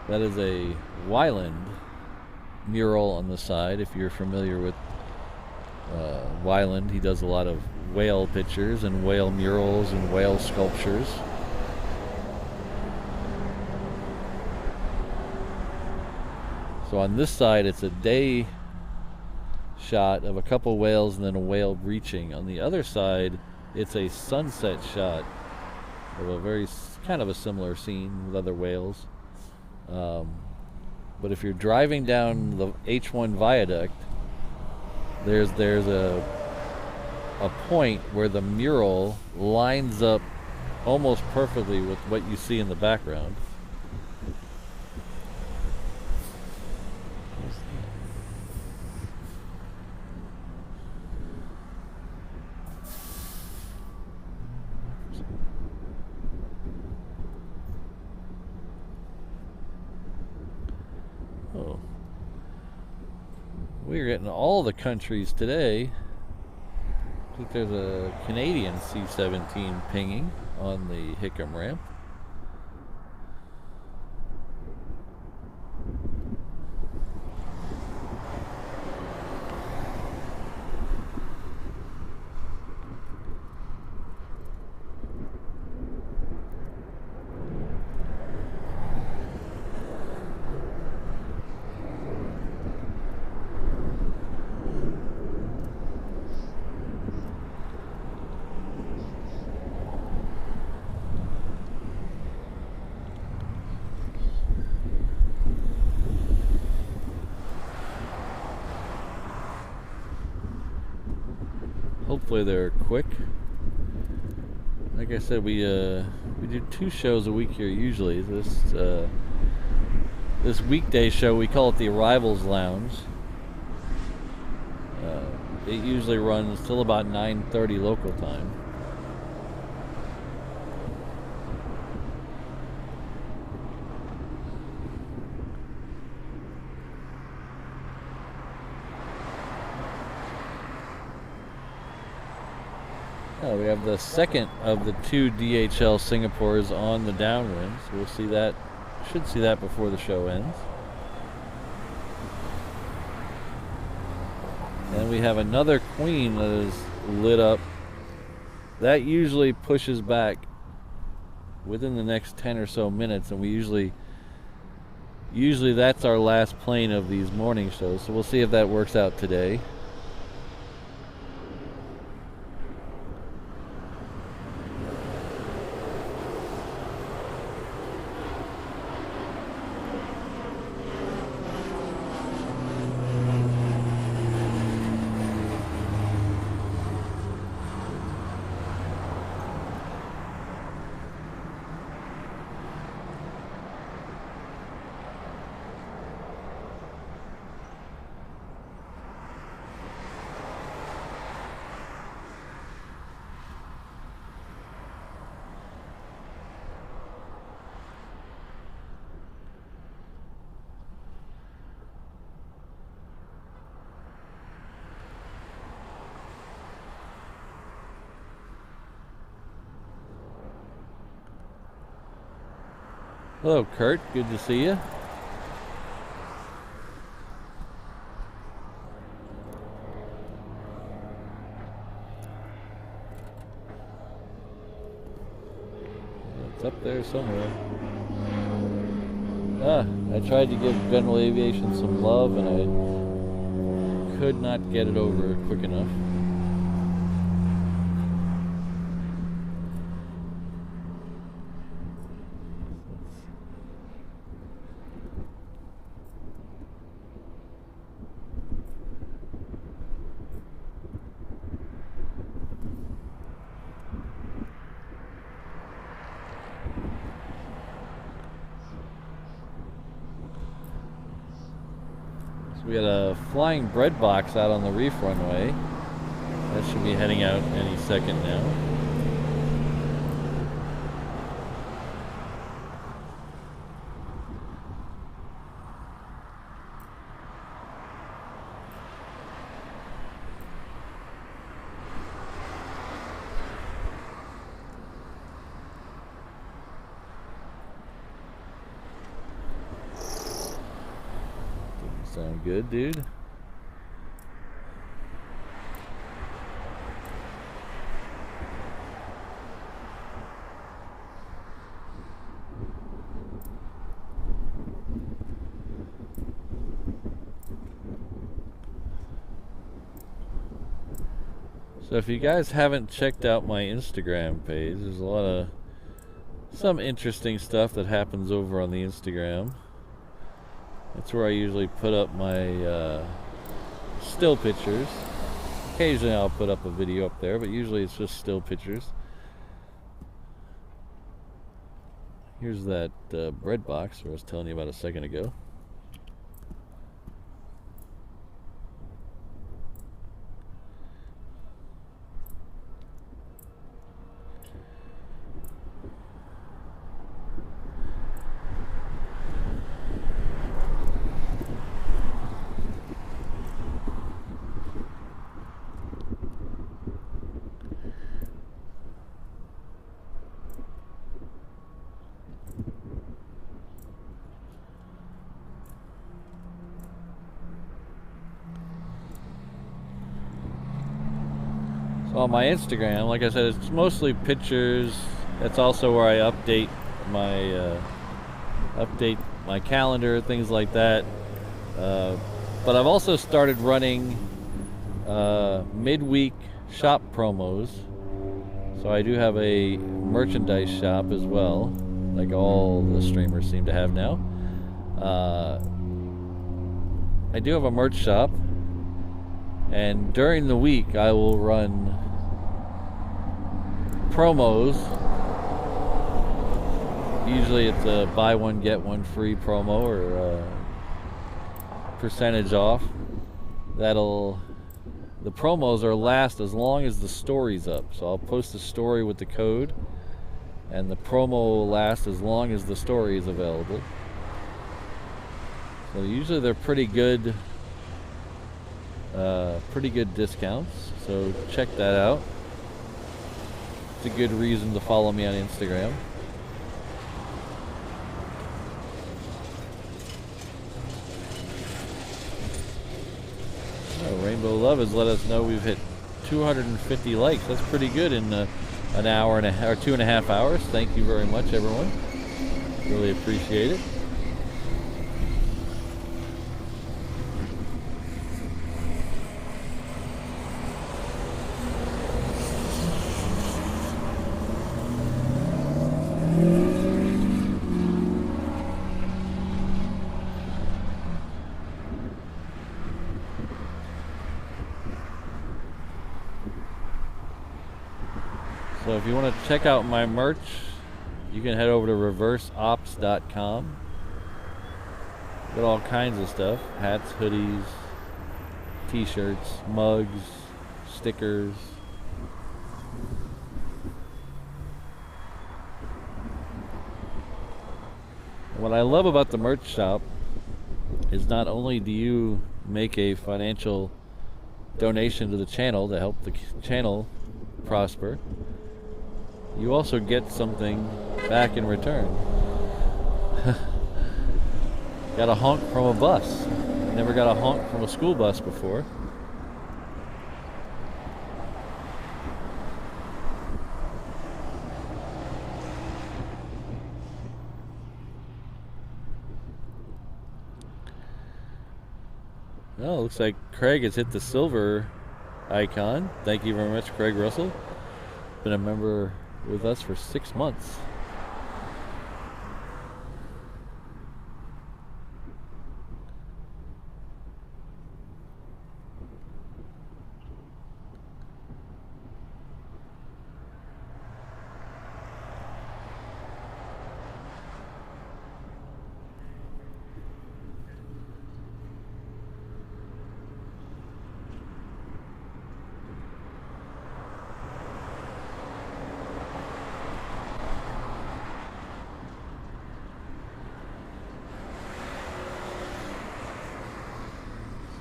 That is a Weiland mural on the side, if you're familiar with Weiland. He does a lot of whale pictures and whale murals and whale sculptures. So on this side, it's a day shot of a couple whales and then a whale breaching. On the other side, it's a sunset shot of a very kind of a similar scene with other whales. But if you're driving down the H1 viaduct, there's a point where the mural lines up almost perfectly with what you see in the background. Oh. We're getting all the countries today. I think there's a Canadian C-17 pinging on the Hickam ramp. Hopefully they're quick. Like I said, we do 2 shows a week here usually. This weekday show, we call it the Arrivals Lounge. It usually runs till about 9:30 local time. We have the second of the 2 DHL Singapores on the downwind, so we'll see that. Should see that before the show ends. And we have another Queen that is lit up. That usually pushes back within the next 10 or so minutes, and we usually that's our last plane of these morning shows, so we'll see if that works out today. Hello, Kurt. Good to see you. It's up there somewhere. I tried to give general aviation some love, and I could not get it over quick enough. We had a flying bread box out on the reef runway. That should be heading out any second now. Sound good, dude? So if you guys haven't checked out my Instagram page, there's a lot of some interesting stuff that happens over on the Instagram. That's where I usually put up my still pictures. Occasionally I'll put up a video up there, but usually it's just still pictures. Here's that bread box I was telling you about a second ago. On my Instagram, like I said, it's mostly pictures. That's also where I update my calendar, things like that. But I've also started running midweek shop promos. So I do have a merchandise shop as well, like all the streamers seem to have now. I do have a merch shop. And during the week, I will run promos. Usually it's a buy one, get one free promo or percentage off. The promos are last as long as the story's up. So I'll post a story with the code, and the promo will last as long as the story is available. So usually they're pretty good discounts. So check that out. It's a good reason to follow me on Instagram. Rainbow Love has let us know we've hit 250 likes. That's pretty good in an hour and a half, or 2.5 hours. Thank you very much, everyone. Really appreciate it. So if you want to check out my merch, you can head over to reverseops.com. Got all kinds of stuff. Hats, hoodies, t-shirts, mugs, stickers. What I love about the merch shop is not only do you make a financial donation to the channel to help the channel prosper, you also get something back in return. Got a honk from a bus. Never got a honk from a school bus before. Oh, looks like Craig has hit the silver icon. Thank you very much, Craig Russell. Been a member with us for 6 months.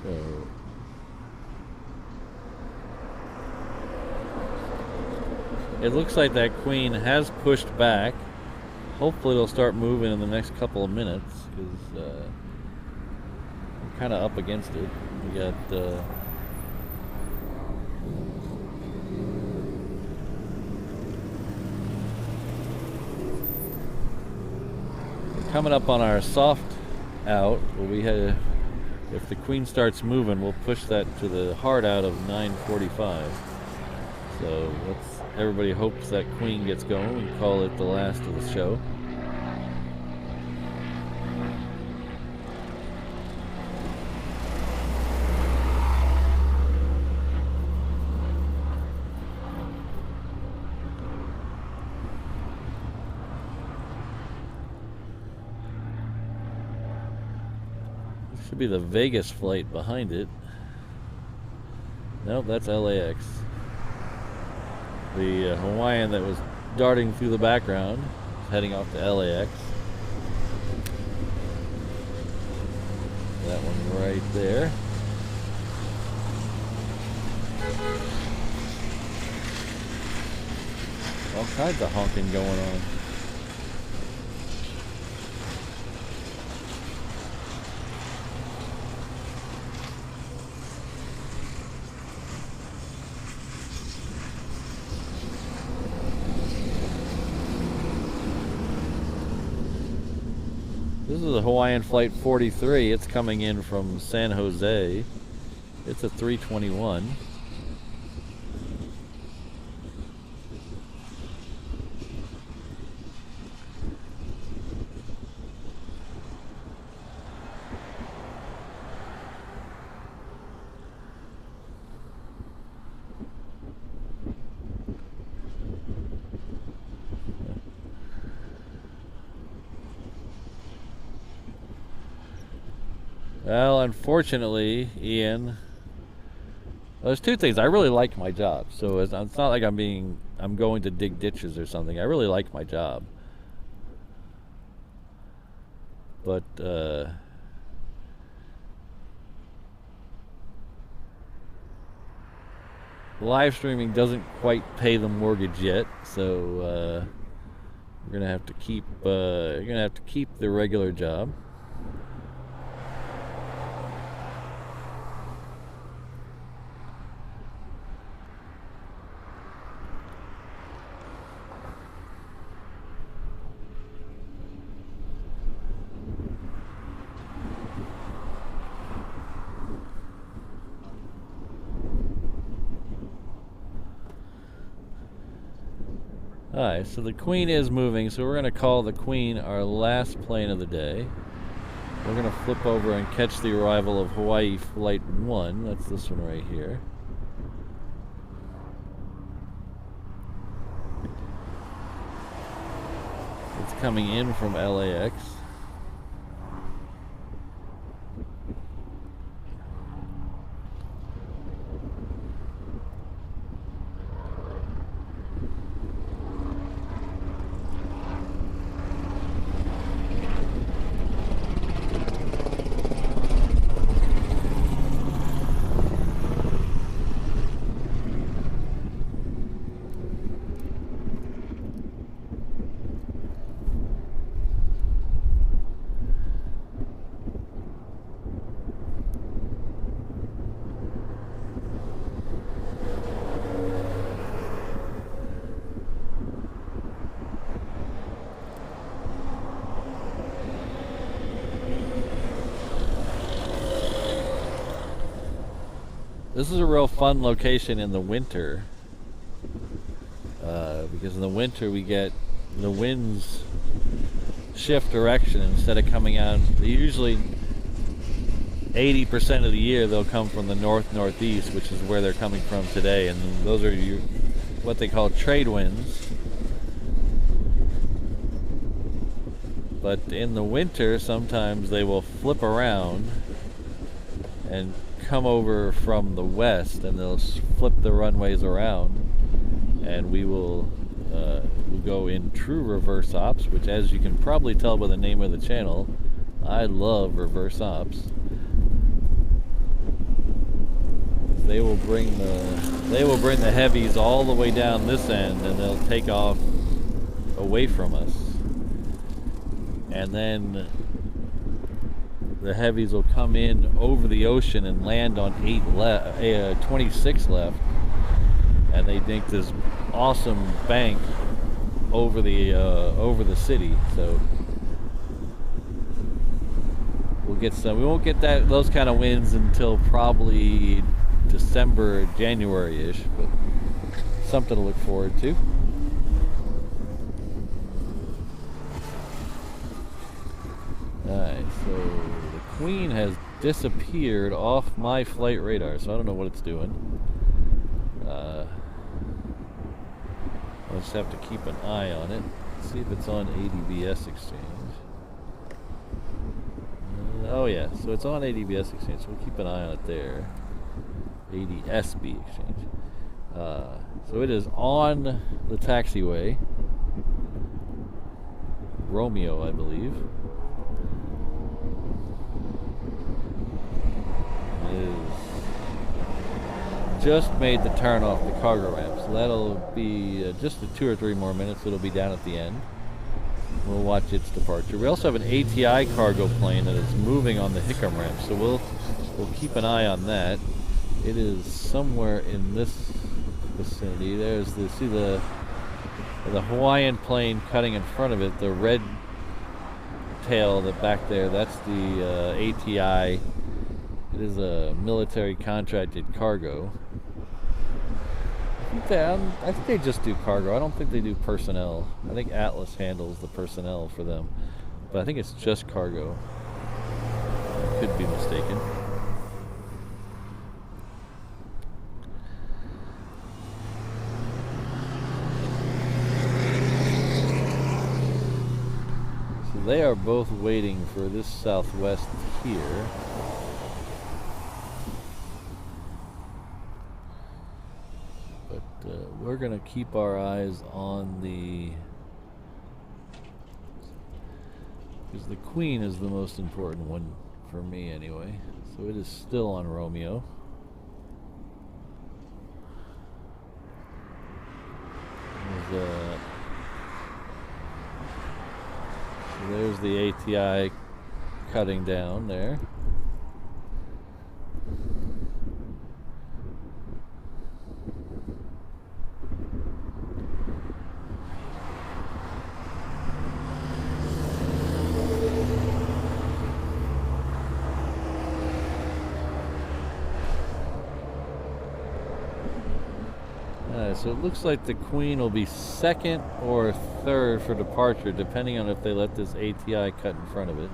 So it looks like that Queen has pushed back. Hopefully it'll start moving in the next couple of minutes, because I'm kind of up against it. We got we're coming up on our soft out. Well, we had, if the Queen starts moving, we'll push that to the hard out of 9:45. So everybody hopes that Queen gets going. We call it the last of the show. Should be the Vegas flight behind it. Nope, that's LAX. The Hawaiian that was darting through the background is heading off to LAX. That one right there. All kinds of honking going on. This is a Hawaiian Flight 43. It's coming in from San Jose. It's a 321. Well, unfortunately, Ian, well, there's two things. I really like my job, so it's not like I'm going to dig ditches or something. I really like my job, but live streaming doesn't quite pay the mortgage yet, so you're gonna have to keep the regular job. Alright, so the Queen is moving, so we're going to call the Queen our last plane of the day. We're going to flip over and catch the arrival of Hawaii Flight 1. That's this one right here. It's coming in from LAX. This is a real fun location in the winter, because in the winter we get the winds shift direction. Instead of coming out, usually 80% of the year they'll come from the northeast, which is where they're coming from today, and those are what they call trade winds. But in the winter, sometimes they will flip around and come over from the west, and they'll flip the runways around, and we'll go in true reverse ops, which, as you can probably tell by the name of the channel, I love reverse ops. They will bring the heavies all the way down this end, and they'll take off away from us, and then the heavies will come in over the ocean and land on 26 left, and they make this awesome bank over the city. So we'll get some. We won't get those kind of winds until probably December, January-ish, but something to look forward to. Alright, so the Queen has disappeared off my flight radar, so I don't know what it's doing. I'll just have to keep an eye on it, see if it's on ADBS exchange. Oh yeah, so it's on ADBS exchange, so we'll keep an eye on it there. ADSB exchange. So it is on the taxiway. Romeo, I believe. Just made the turn off the cargo ramp, so that'll be just 2 or 3 more minutes. It'll be down at the end. We'll watch its departure. We also have an ATI cargo plane that is moving on the Hickam ramp, so we'll keep an eye on that. It is somewhere in this vicinity. There's the Hawaiian plane cutting in front of it, the red tail that back there. That's the ATI. It is a military contracted cargo. I think they just do cargo. I don't think they do personnel. I think Atlas handles the personnel for them, but I think it's just cargo. I could be mistaken. So they are both waiting for this Southwest here. we're gonna keep our eyes on because the Queen is the most important one for me anyway. So it is still on Romeo. There's the ATI cutting down there. So it looks like the Queen will be second or third for departure, depending on if they let this ATI cut in front of it.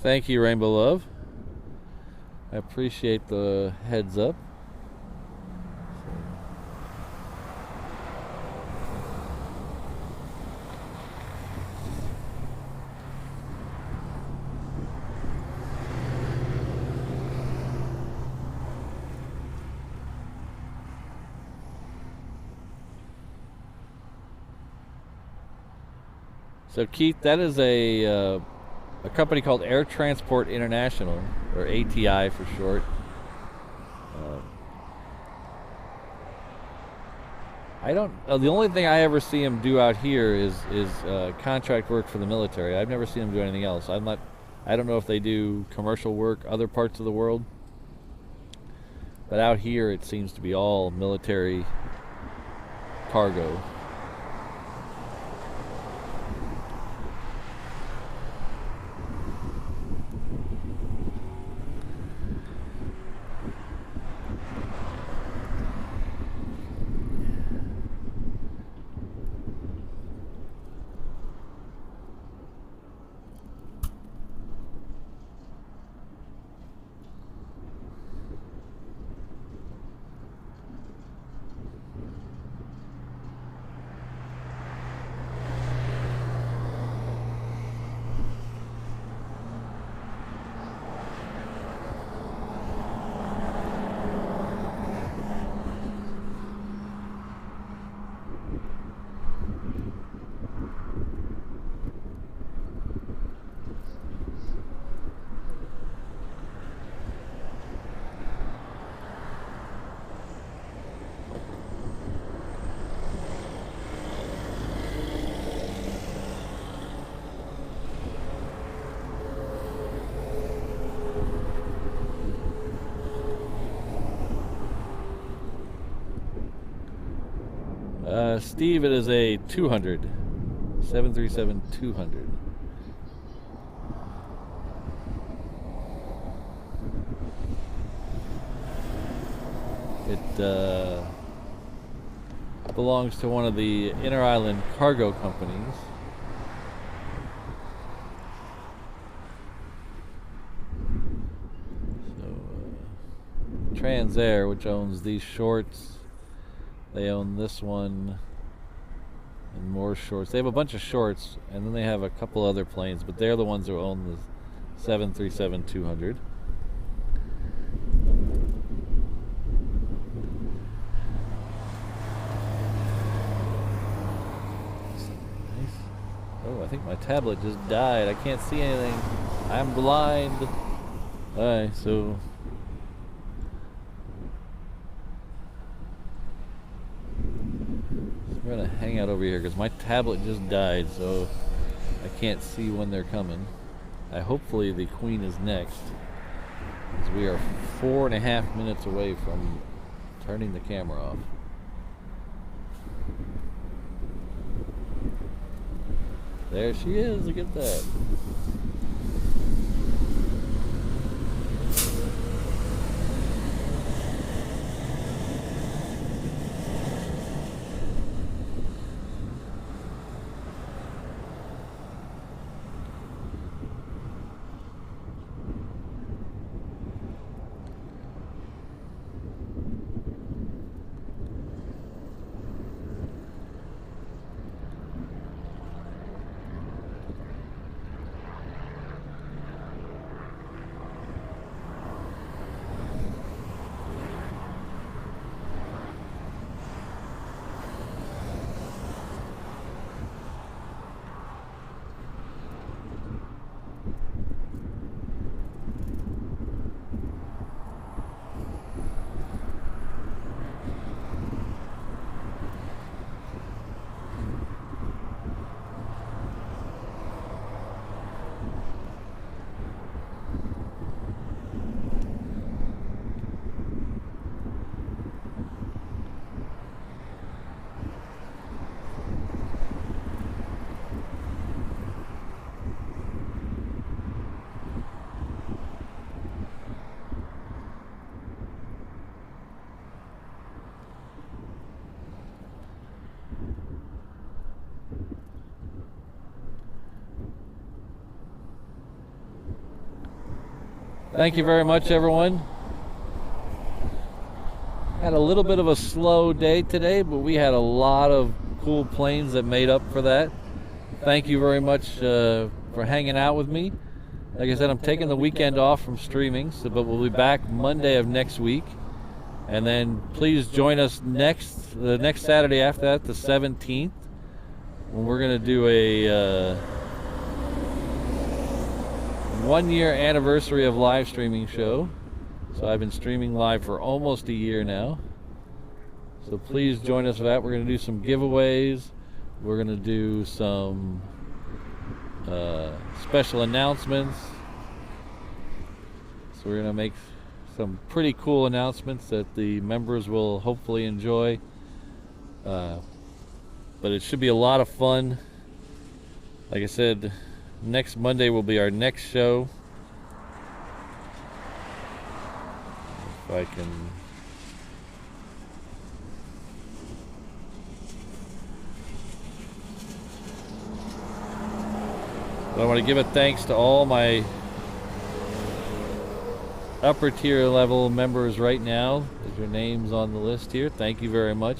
Thank you, Rainbow Love. I appreciate the heads up. So Keith, that is a company called Air Transport International, or ATI for short. I don't. The only thing I ever see them do out here is contract work for the military. I've never seen them do anything else. I don't know if they do commercial work other parts of the world, but out here it seems to be all military cargo. Steve, it is a 200, 737-200. It belongs to one of the inter-island cargo companies. So, Transair, which owns these shorts, they own this one and more shorts. They have a bunch of shorts, and then they have a couple other planes, but they're the ones who own the 737-200. Oh, I think my tablet just died. I can't see anything. I'm blind. Alright, so we're gonna hang out over here because my tablet just died, so I can't see when they're coming. Hopefully the Queen is next, because we are 4.5 minutes away from turning the camera off. There she is. Look at that. Thank you very much, everyone. Had a little bit of a slow day today, but we had a lot of cool planes that made up for that. Thank you very much for hanging out with me. Like I said, I'm taking the weekend off from streaming, but we'll be back Monday of next week. And then please join us the next Saturday after that, the 17th, when we're going to do a 1-year anniversary of live streaming show. So I've been streaming live for almost a year now. So please join us for that. We're going to do some giveaways. We're going to do some special announcements. So we're going to make some pretty cool announcements that the members will hopefully enjoy. But it should be a lot of fun. Like I said, next Monday will be our next show. If I can... But I want to give a thanks to all my upper tier level members right now. There's your names on the list here. Thank you very much.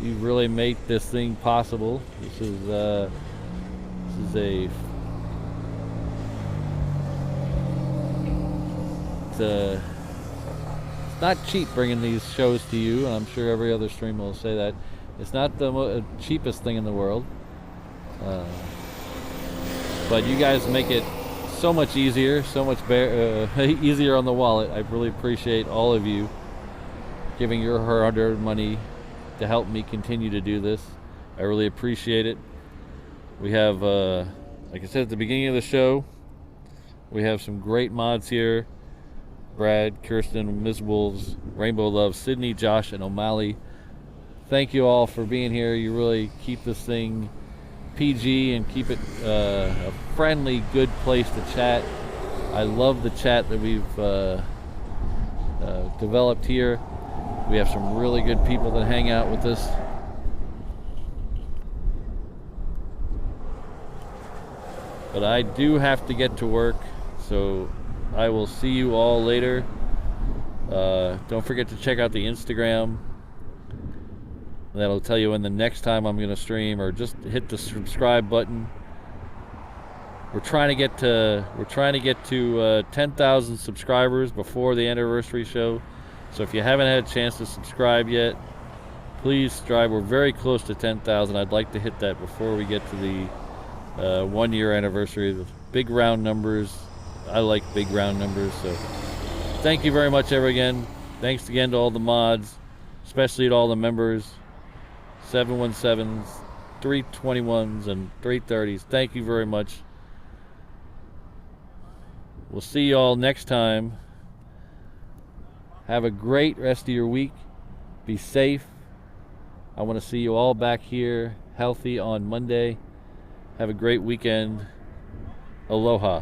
You really made this thing possible. This is it's not cheap bringing these shows to you, and I'm sure every other streamer will say that. It's not the cheapest thing in the world, but you guys make it so much easier, so much easier on the wallet. I really appreciate all of you giving your hard-earned money to help me continue to do this. I really appreciate it. We have, like I said at the beginning of the show, we have some great mods here. Brad, Kirsten, Ms. Wolves, Rainbow Love, Sydney, Josh, and O'Malley. Thank you all for being here. You really keep this thing PG and keep it a friendly, good place to chat. I love the chat that we've developed here. We have some really good people that hang out with us. But I do have to get to work, so I will see you all later. Don't forget to check out the Instagram. That'll tell you when the next time I'm going to stream, or just hit the subscribe button. We're trying to get to 10,000 subscribers before the anniversary show. So if you haven't had a chance to subscribe yet, please subscribe. We're very close to 10,000. I'd like to hit that before we get to the 1-year anniversary. The big round numbers. I like big round numbers. So thank you very much, again. Thanks again to all the mods, especially to all the members. 717s, 321s, and 330s. Thank you very much. We'll see you all next time. Have a great rest of your week. Be safe. I want to see you all back here healthy on Monday. Have a great weekend. Aloha.